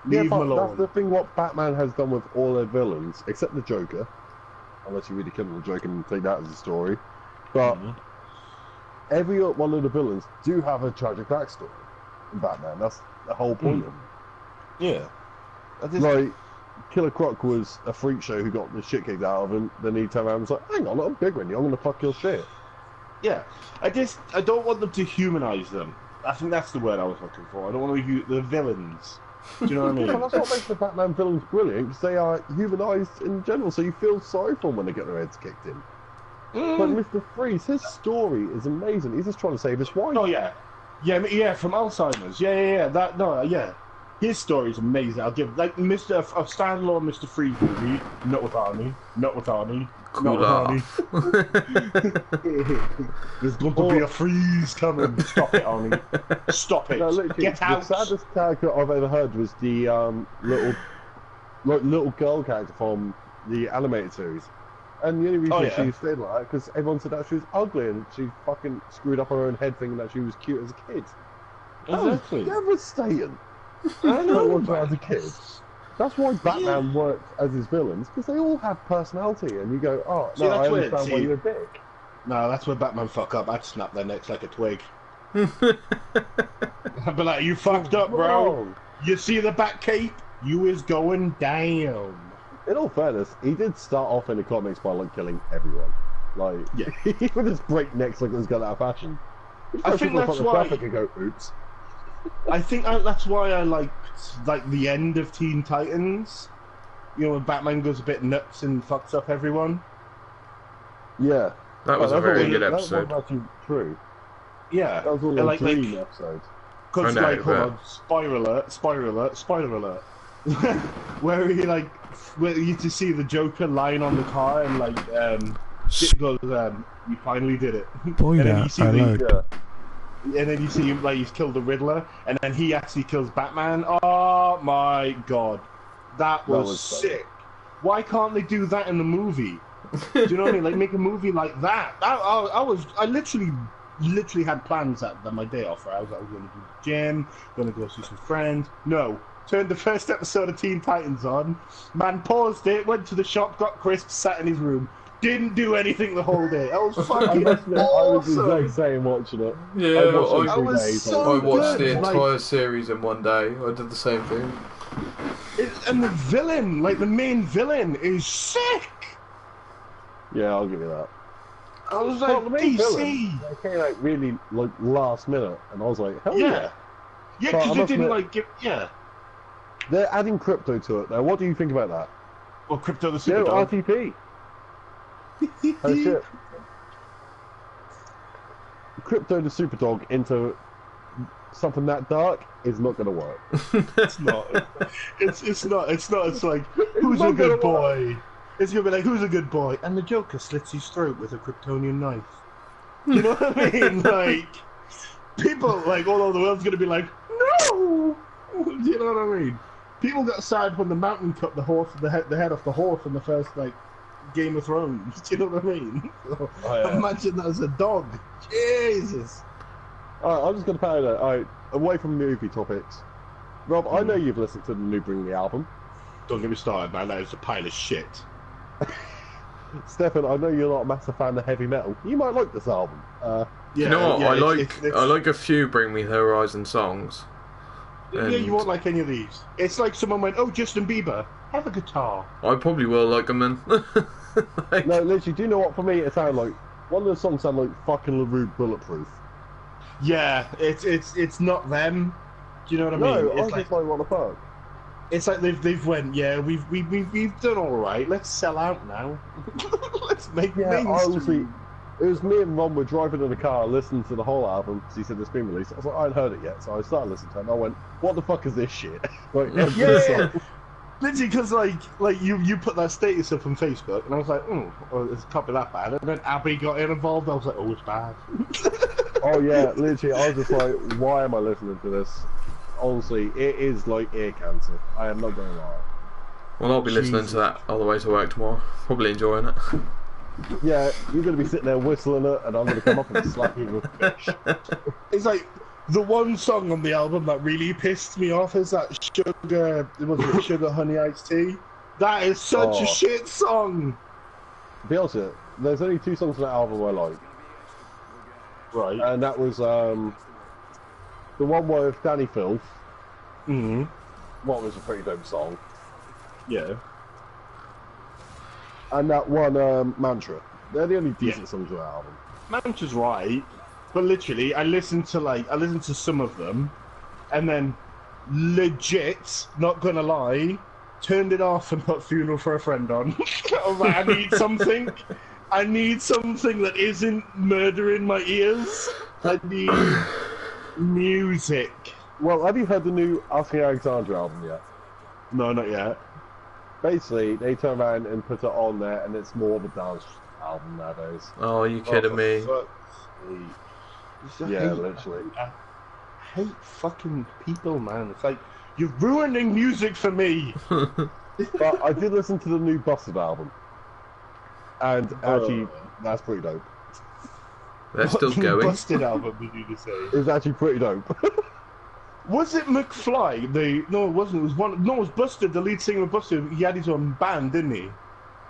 Leave him alone. That's the thing. What Batman has done with all their villains, except the Joker, unless you really kill the Joker and take that as a story. But every one of the villains do have a tragic backstory in Batman. That's the whole point of it. Yeah. Killer Croc was a freak show who got the shit kicked out of him. Then he turned around and was like, "Hang on, I'm bigger than you. I'm gonna fuck your shit." Yeah. I don't want them to humanize them. I think that's the word I was looking for. I don't want to use the villains. Do you know what I mean? Well, that's what makes the Batman villains brilliant because they are humanized in general. So you feel sorry for them when they get their heads kicked in. But Mr. Freeze, his story is amazing. He's just trying to save his wife. Oh yeah, from Alzheimer's. Yeah. His story is amazing. I'll give a standalone Mr. Freeze movie. Not with Arnie. Cool. There's going to be a freeze coming. Stop it, Arnie. Stop it. No, Get out. The saddest character I've ever heard was the little girl character from the animated series. And the only reason she stayed like that because everyone said that she was ugly and she fucking screwed up her own head thinking that she was cute as a kid. Exactly. That was devastating. I know. As a kid. That's why Batman works as his villains because they all have personality, and you go, "Oh, See, no, that's I weird. understand why you're a dick." No, that's where Batman fuck up. I'd snap their necks like a twig. I'd be like, "You fucked up, bro. Wrong. You see the Batcape? You is going down." In all fairness, he did start off in the comics by killing everyone. He would just break necks like it was going out of fashion. I think that's why. Traffic and go, oops. I think that's why I liked the end of Teen Titans. You know, when Batman goes a bit nuts and fucks up everyone. Yeah, that was a very good episode. That was actually true. Yeah, that was all a dream episode. Because hold on, spoiler alert. where he where you to see the Joker lying on the car and it goes, you finally did it. Spoiler alert. And then you see him he's killed the Riddler, and then he actually kills Batman. Oh my god, that was sick. Why can't they do that in the movie? Do you know what I mean? Make a movie like that. I literally had plans that my day off. Right? I was going to do the gym, going to go see some friends. No, turned the first episode of Teen Titans on. Man paused it, went to the shop, got crisps, sat in his room. Didn't do anything the whole day. I was fucking awesome. I was the exact same watching it. Yeah, I watched the entire series in one day. I did the same thing. And the villain, the main villain, is sick. Yeah, I'll give you that. I was like, DC. Villain, they came out really last minute, and I was like, hell yeah. Yeah, because they didn't give. Yeah. They're adding crypto to it though. What do you think about that? Well, crypto the super dog. RTP. Oh shit. Crypto the Superdog into something that dark is not going to work. It's not. It's not. It's like, who's a good boy? It's going to be like, who's a good boy? And the Joker slits his throat with a Kryptonian knife. You know what I mean? Like, people, like, all over the world's going to be like, no! Do you know what I mean? People got sad when the mountain cut the head off the horse in the first, like, Game of Thrones. Do you know what I mean? So, imagine that as a dog. Jesus. Alright, I'm just going to put it out, away from movie topics. Rob, I know you've listened to the new Bring Me album. Don't get me started, man. That is a pile of shit. Stefan, I know you're not a massive fan of heavy metal. You might like this album. You know what? I like a few Bring Me the Horizon songs. Yeah, you won't like any of these. It's like someone went, "Oh, Justin Bieber, have a guitar." I probably will like them then. Like... No, literally, do you know what? For me, it sounded like one of the songs sounded like fucking LaRue Bulletproof. Yeah, it's not them. Do you know what I mean? No, I was just like, what the fuck? It's like they've went, yeah, we've done all right. Let's sell out now. Let's make mainstream. Honestly, it was me and Ron were driving in the car, listening to the whole album because he said it's been released. I was like, I hadn't heard it yet, so I started listening to it. And I went, what the fuck is this shit? Like, yeah. Literally, because like you put that status up on Facebook, and I was like, it can't be that bad. And then Abby got involved. I was like, oh, it's bad. Oh yeah, literally, I was just like, why am I listening to this? Honestly, it is like ear cancer. I am not going to lie. Well, I'll be listening to that all the way to work tomorrow. Probably enjoying it. Yeah, you're going to be sitting there whistling it, and I'm going to come up and slap you with a fish. It's like the one song on the album that really pissed me off is that Sugar Honey Iced Tea. That is such a shit song. To be honest with you, there's only 2 songs on that album I like. Right. And that was the one with Danny Filth. Mm-hmm. What was a pretty dope song. Yeah. And that one, Mantra. They're the only decent songs on the album. Mantra's right, but literally, I listened to some of them, and then legit, not gonna lie, turned it off and put Funeral for a Friend on. I was like, I need something that isn't murdering my ears. I need music. Well, have you heard the new Asking Alexandra album yet? No, not yet. Basically, they turn around and put it on there, and it's more of a dance album nowadays. Oh, are you kidding me? Yeah, literally. I hate fucking people, man. It's like, you're ruining music for me. But I did listen to the new Busted album. And actually, that's pretty dope. They're still going. Busted album, did you just say? It was actually pretty dope. Was it McFly? No, it wasn't. It was one. No, it was Busted. The lead singer of Busted. He had his own band, didn't he?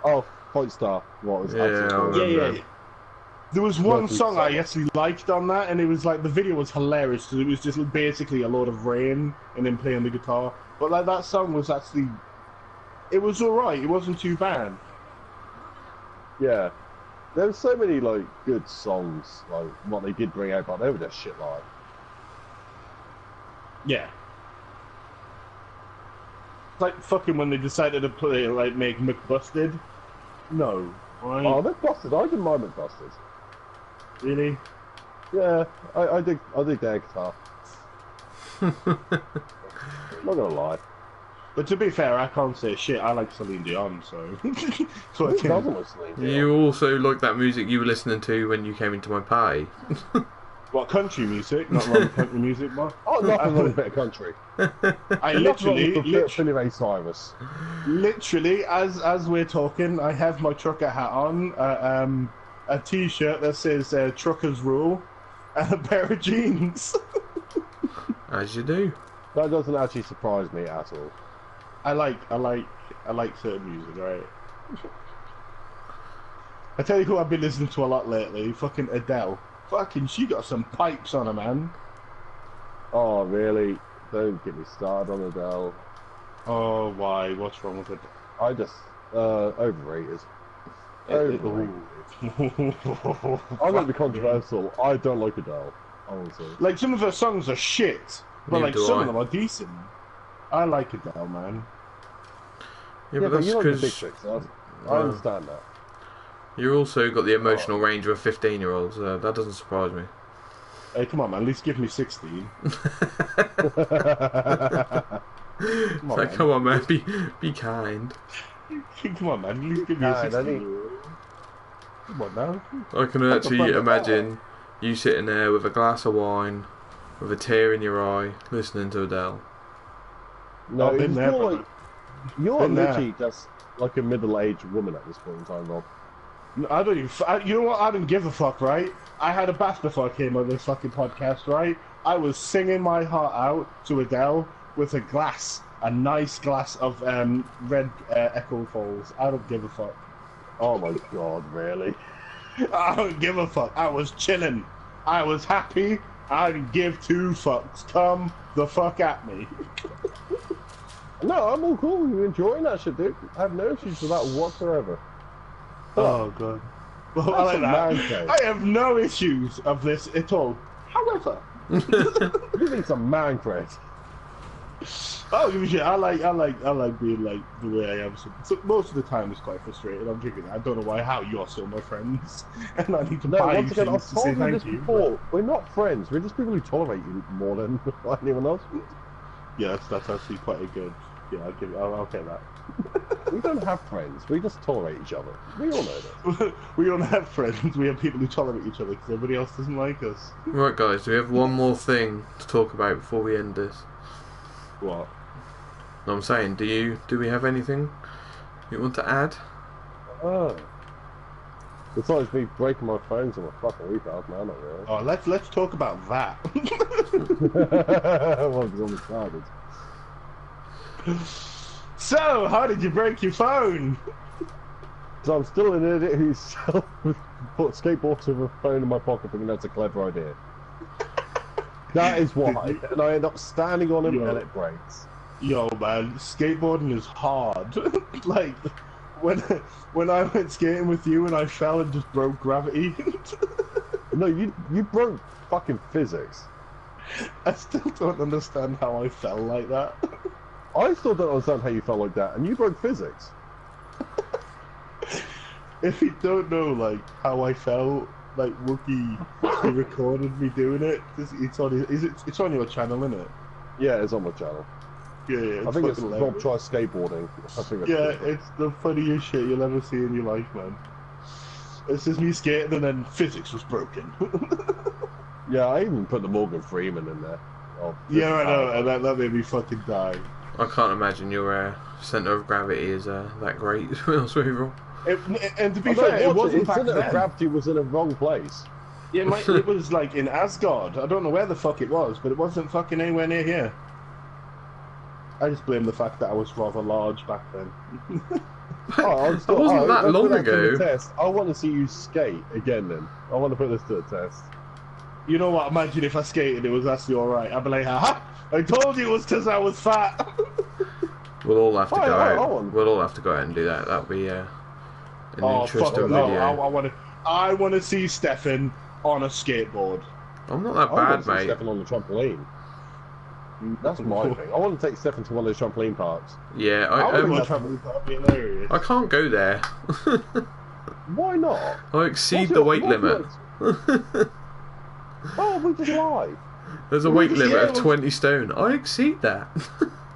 Oh, Fight Star. What was yeah. There was one song I actually liked on that, and it was like the video was hilarious because it was just basically a load of rain and then playing the guitar. But like that song was actually, it was alright. It wasn't too bad. Yeah, there were so many like good songs, like what they did bring out, but they were just shit like. Yeah. Like fucking when they decided to play like make McBusted. No. Right? Oh, McBusted! I didn't mind McBusted. Really? Yeah, I dig their guitar. Not gonna lie. But to be fair, I can't say shit. I like Celine Dion, so. So Who doesn't like Celine Dion? You also like that music you were listening to when you came into my party. What, country music? Not wrong with country music, Mark? Oh, nothing wrong with a bit of country. I literally, Billy Ray Cyrus. Literally, as we're talking, I have my trucker hat on, a t-shirt that says "Truckers Rule," and a pair of jeans. As you do. That doesn't actually surprise me at all. I like certain music, right? I tell you who I've been listening to a lot lately. Fucking Adele. Fucking, she got some pipes on her, man. Oh, really? Don't get me started on Adele. Oh, why? What's wrong with it? I just, overrated. Overrated. I'm gonna be controversial. I don't like Adele, honestly. Like, some of her songs are shit, but Neither like, do some I. of them are decent. I like Adele, man. Yeah, Yeah, but that's you like the big because chicks. I understand that. you also got the emotional range of a 15-year-old, so that doesn't surprise me. Hey, come on, man. At least give me 16. Come on, man. Be kind. Come on, man. At least give me a 16. Come on, now. I can actually imagine you sitting there with a glass of wine, with a tear in your eye, listening to Adele. No, you're literally just like a middle-aged woman at this point in time, Rob. I don't even. You know what? I don't give a fuck, right? I had a bath before I came on this fucking podcast, right? I was singing my heart out to Adele with a nice glass of red Echo Falls. I don't give a fuck. Oh my god, really? I don't give a fuck. I was chilling. I was happy. I didn't give two fucks. Come the fuck at me. No, I'm all cool. You're enjoying that shit, dude. I have no issues with that whatsoever. Oh god. Well, I like that. I have no issues of this at all. However, you need some man cred. I don't give a shit. I like being like the way I am. So most of the time, it's quite frustrating. I'll give you that. I don't know how you're still my friends, and I need to buy you things to say thank you. Before. We're not friends. We're just people who tolerate you more than anyone else. Yeah, that's actually quite a good. Yeah, I'll take that. We don't have friends. We just tolerate each other. We all know that. We don't have friends. We have people who tolerate each other because everybody else doesn't like us. Right, guys. Do we have one more thing to talk about before we end this? What? No, I'm saying, do we have anything you want to add? Besides me breaking my phones on my fucking retard, man, not really. Oh, let's talk about that. Well, because I'm retarded. So, how did you break your phone? So I'm still an idiot who put skateboards with a phone in my pocket thinking that's a clever idea. That is why. And I end up standing on him and it breaks. Yo, man, skateboarding is hard. Like, when I went skating with you and I fell and just broke gravity. No, you broke fucking physics. I still don't understand how I fell like that. I still don't understand how you felt like that, and you broke physics. If you don't know, like, how I felt, like, Wookie, he recorded me doing it. It's on your channel, isn't it? Yeah, it's on my channel. Yeah, I think it's Rob Tries Skateboarding. It's the funniest shit you'll ever see in your life, man. It's just me skating and then physics was broken. Yeah, I even put the Morgan Freeman in there. Oh, yeah, I know, and that made me fucking die. I can't imagine your centre of gravity is that great. And to be fair, it wasn't back then. Centre of gravity was in a wrong place. Yeah, it was like in Asgard. I don't know where the fuck it was, but it wasn't fucking anywhere near here. I just blame the fact that I was rather large back then. It wasn't that long ago. I want to see you skate again then. I want to put this to the test. You know what? Imagine if I skated, it was actually alright. I'd be like, haha! I told you it was because I was fat! We'll all have to go out. We'll all have to go out and do that. That'll be an interesting video. I want to see Stefan on a skateboard. I'm not that bad, mate. Stefan on the trampoline. That's my thing. I want to take Stefan to one of those trampoline parks. Yeah, I can't go there. Why not? I exceed the weight limit. Oh, we just lied. There's a weight limit of 20 stone. I exceed that.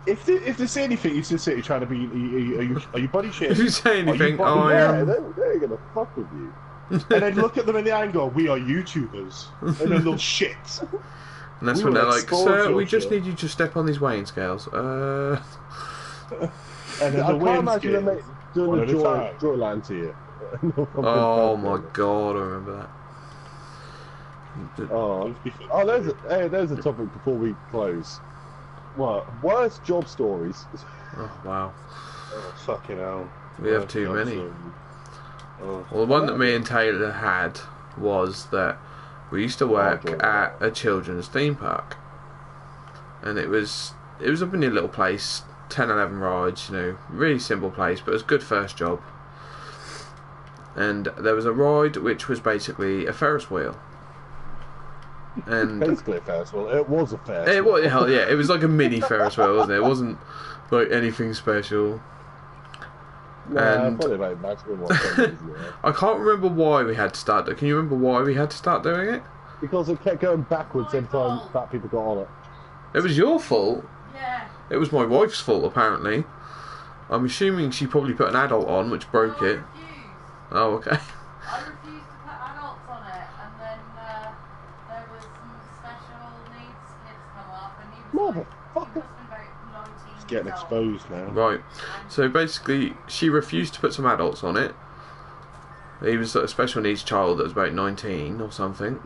If they say anything, you should say you're trying to be. Are you body shaming? If you say anything, I am. They're gonna fuck with you. And then look at them in the eye and go, "We are YouTubers," and then little shits. And that's when they're like, "Sir, we just need you to step on these weighing scales." And then I can't imagine them doing the Joyland to you. Oh my god, I remember that. There's a topic before we close. What? Worst job stories. Oh wow. Oh, fucking hell. We have too many. Well, the one that me and Taylor had was that we used to work at a children's theme park, and it was up in a little place, 10, 11 rides, really simple place, but it was a good first job. And there was a ride which was basically a Ferris wheel. And basically a Ferris wheel. It was a Ferris wheel. It was like a mini Ferris wheel, wasn't it? It wasn't like anything special. And probably about maximum I can't remember why we had to start. Can you remember why we had to start doing it? because it kept going backwards every time fat people got on it. It was your fault? Yeah. It was my wife's fault, apparently. I'm assuming she probably put an adult on, which broke it. Oh, okay. I refused to put adults on it, and then there was some special needs kids come up, and he was like, he must have been about 19 It's getting exposed now. Right. So basically, she refused to put some adults on it. He was a special needs child that was about 19 or something.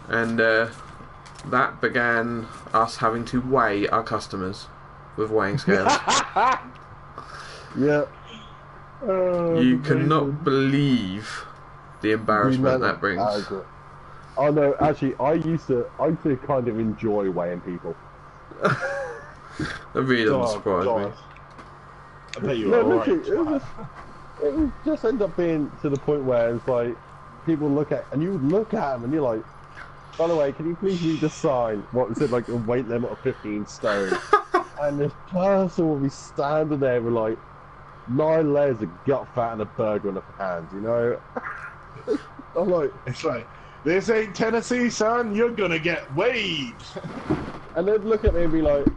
And that began us having to weigh our customers with weighing scales. Yeah. You cannot believe the embarrassment that brings. Oh no, actually, I used to kind of enjoy weighing people. That really doesn't surprise me. I bet you were alright. It would just end up being to the point where it's like people look at and you would look at them and you're like, by the way, can you please read the sign? What was it, like a weight limit of 15 stone? And this person will be standing there with like 9 layers of gut fat and a burger in their hands, you know? I'm like, it's like, this ain't Tennessee, son. You're gonna get weighed. And they'd look at me and be like,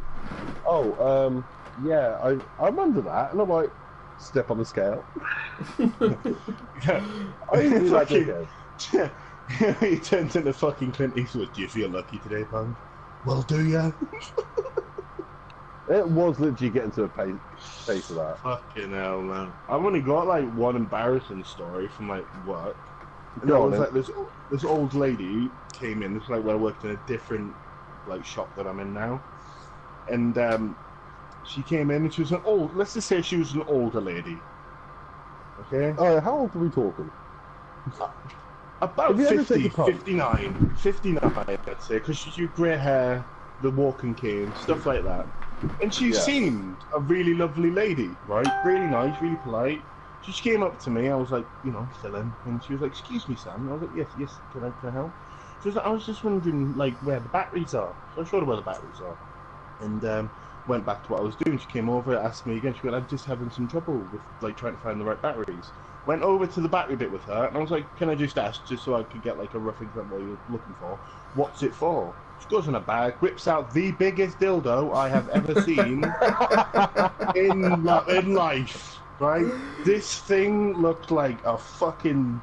oh, yeah, I'm under that. And I'm like, step on the scale. I used to do that again. He turns into fucking Clint Eastwood. Do you feel lucky today, punk? Well, do ya? It was literally getting to a pace of that. Fucking hell, man. I've only got like one embarrassing story from like work. And it was like this old lady came in. This is like where I worked in a different like shop that I'm in now. And she came in and she was an old. Let's just say she was an older lady. Okay. Oh, how old are we talking? About 50, 59, I'd say, because she had grey hair, the walking cane, stuff like that. And she seemed a really lovely lady, right? Really nice, really polite. She just came up to me, I was like, you know, still in, and she was like, excuse me, Sam. And I was like, yes, can I help? She was like, I was just wondering, like, where the batteries are. So I showed her where the batteries are. And went back to what I was doing. She came over, asked me again, she went, I'm just having some trouble with, like, trying to find the right batteries. Went over to the battery bit with her, and I was like, can I just ask, just so I could get like a rough example of what you're looking for, what's it for? She goes in a bag, whips out the biggest dildo I have ever seen in life, right? This thing looked like a fucking,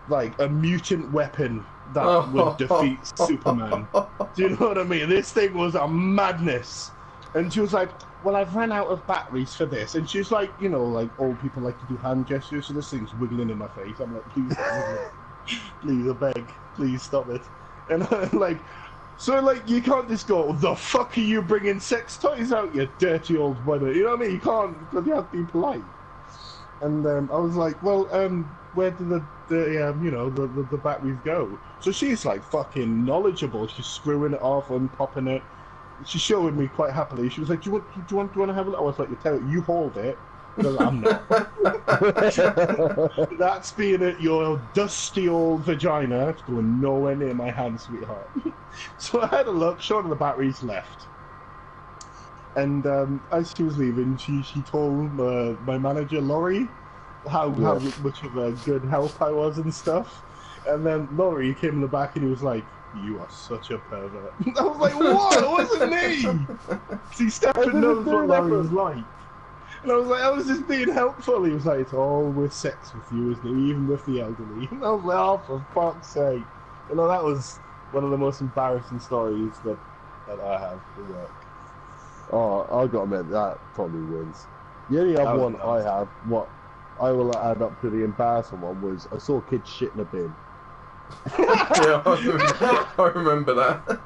like a mutant weapon that would defeat Superman. Do you know what I mean? This thing was a madness. And she was like, well, I've run out of batteries for this. And she's like, you know, like old people like to do hand gestures, so this thing's wiggling in my face. I'm like, please please, I beg, please stop it. And I'm like, so like, you can't just go, the fuck are you bringing sex toys out, you dirty old mother? You know what I mean? You can't, because you have to be polite. And I was like, well, where do the batteries go? So she's like fucking knowledgeable. She's screwing it off and popping it. She's showing me quite happily. She was like, do you want to have a look? I was like, you hold it. Like, I'm not. That's being at your dusty old vagina. It's going nowhere near my hand, sweetheart. So I had a look, showed her the batteries left. And as she was leaving, she told my manager, Laurie, how much of a good help I was and stuff. And then Laurie came in the back and he was like, you are such a pervert. I was like, what? It wasn't me! See, Stefan knows what Laurie was like. And I was like, I was just being helpful. He was like, it's all with sex with you, isn't it? Even with the elderly. And I was like, oh, for fuck's sake. You know, that was one of the most embarrassing stories that I have for work. Oh, I've got to admit, that probably wins. The only other one I have, what I will add up to the embarrassing one, was I saw kids shit in a bin. Yeah, I remember that.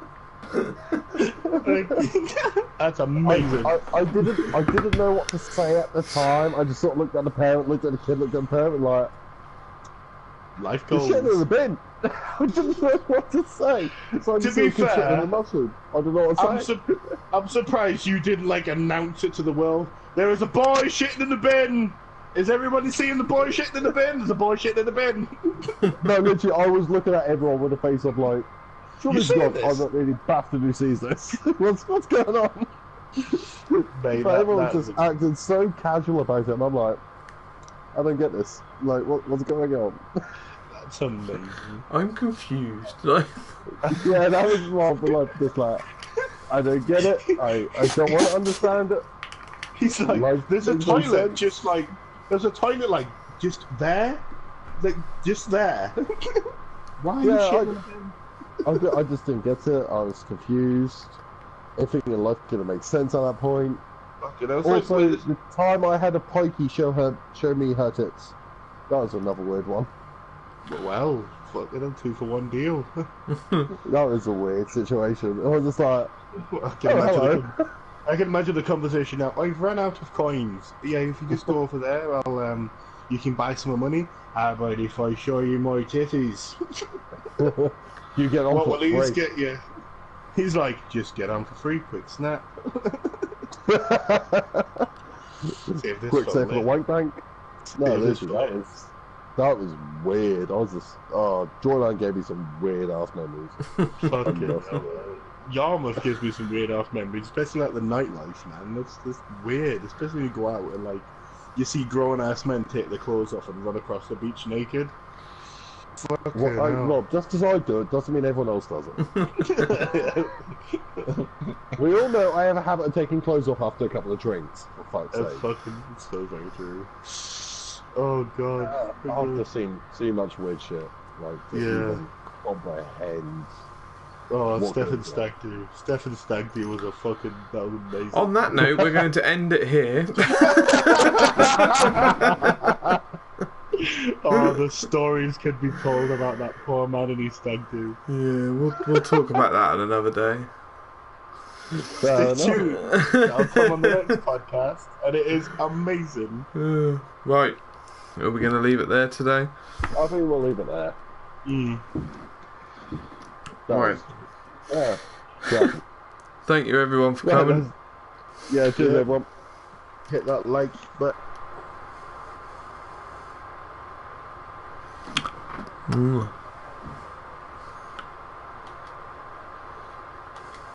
That's amazing. I didn't know what to say at the time. I just sort of looked at the parent, looked at the kid, looked at the parent, like, life goes. Shit in the bin. I didn't know what to say. So to be fair, I don't know what to say. I'm surprised you didn't like announce it to the world. There is a boy shitting in the bin. Is everybody seeing the boy shitting in the bin? There's a boy shitting in the bin. No, literally, I was looking at everyone with a face of like, surely God, I'm not really bastard who sees this. what's going on? Mate, everyone was just acting so casual about it, and I'm like, I don't get this. Like, what's going on? That's amazing. I'm confused. Like, Yeah, that was more like just like I don't get it. I don't want to understand it. He's like, there's a toilet just like just there, like just there. Why are you shitting on him? I just didn't get it. I was confused. Everything in life didn't make sense at that point. Also, the time I had a pikey show me her tits. That was another weird one. Well, fuck it, 2-for-1 deal. That was a weird situation. I was just like, I can imagine the conversation now. I've run out of coins. Yeah, if you just go over there, I'll you can buy some more money. How about if I show you my titties? You get on what for will free. these get you? He's like, just get on for free, quick snap. Save this Quick save for the white bank. No, literally, that was weird. I was just, Jordan gave me some weird ass memories. Fucking hell, Yarmouth gives me some weird ass memories, especially like the nightlife, man. That's weird, especially when you go out and like you see grown ass men take their clothes off and run across the beach naked. Rob, just as I do it doesn't mean everyone else does it. We all know I have a habit of taking clothes off after a couple of drinks. For fuck's sake. Fucking so very true. Oh god. I've just seen much weird shit. Like even comprehend. Oh, Stefan Stag Do. Stefan Stag Do was that was amazing. on that note, we're going to end it here. Oh, the stories could be told about that poor man and his stag do. Yeah, we'll talk about that on another day. Stay tuned. I'll come on the next podcast, and it is amazing. Right, are we going to leave it there today? I think we'll leave it there. Right. Yeah. Thank you everyone for coming. Yeah, cheers everyone. Hit that like button.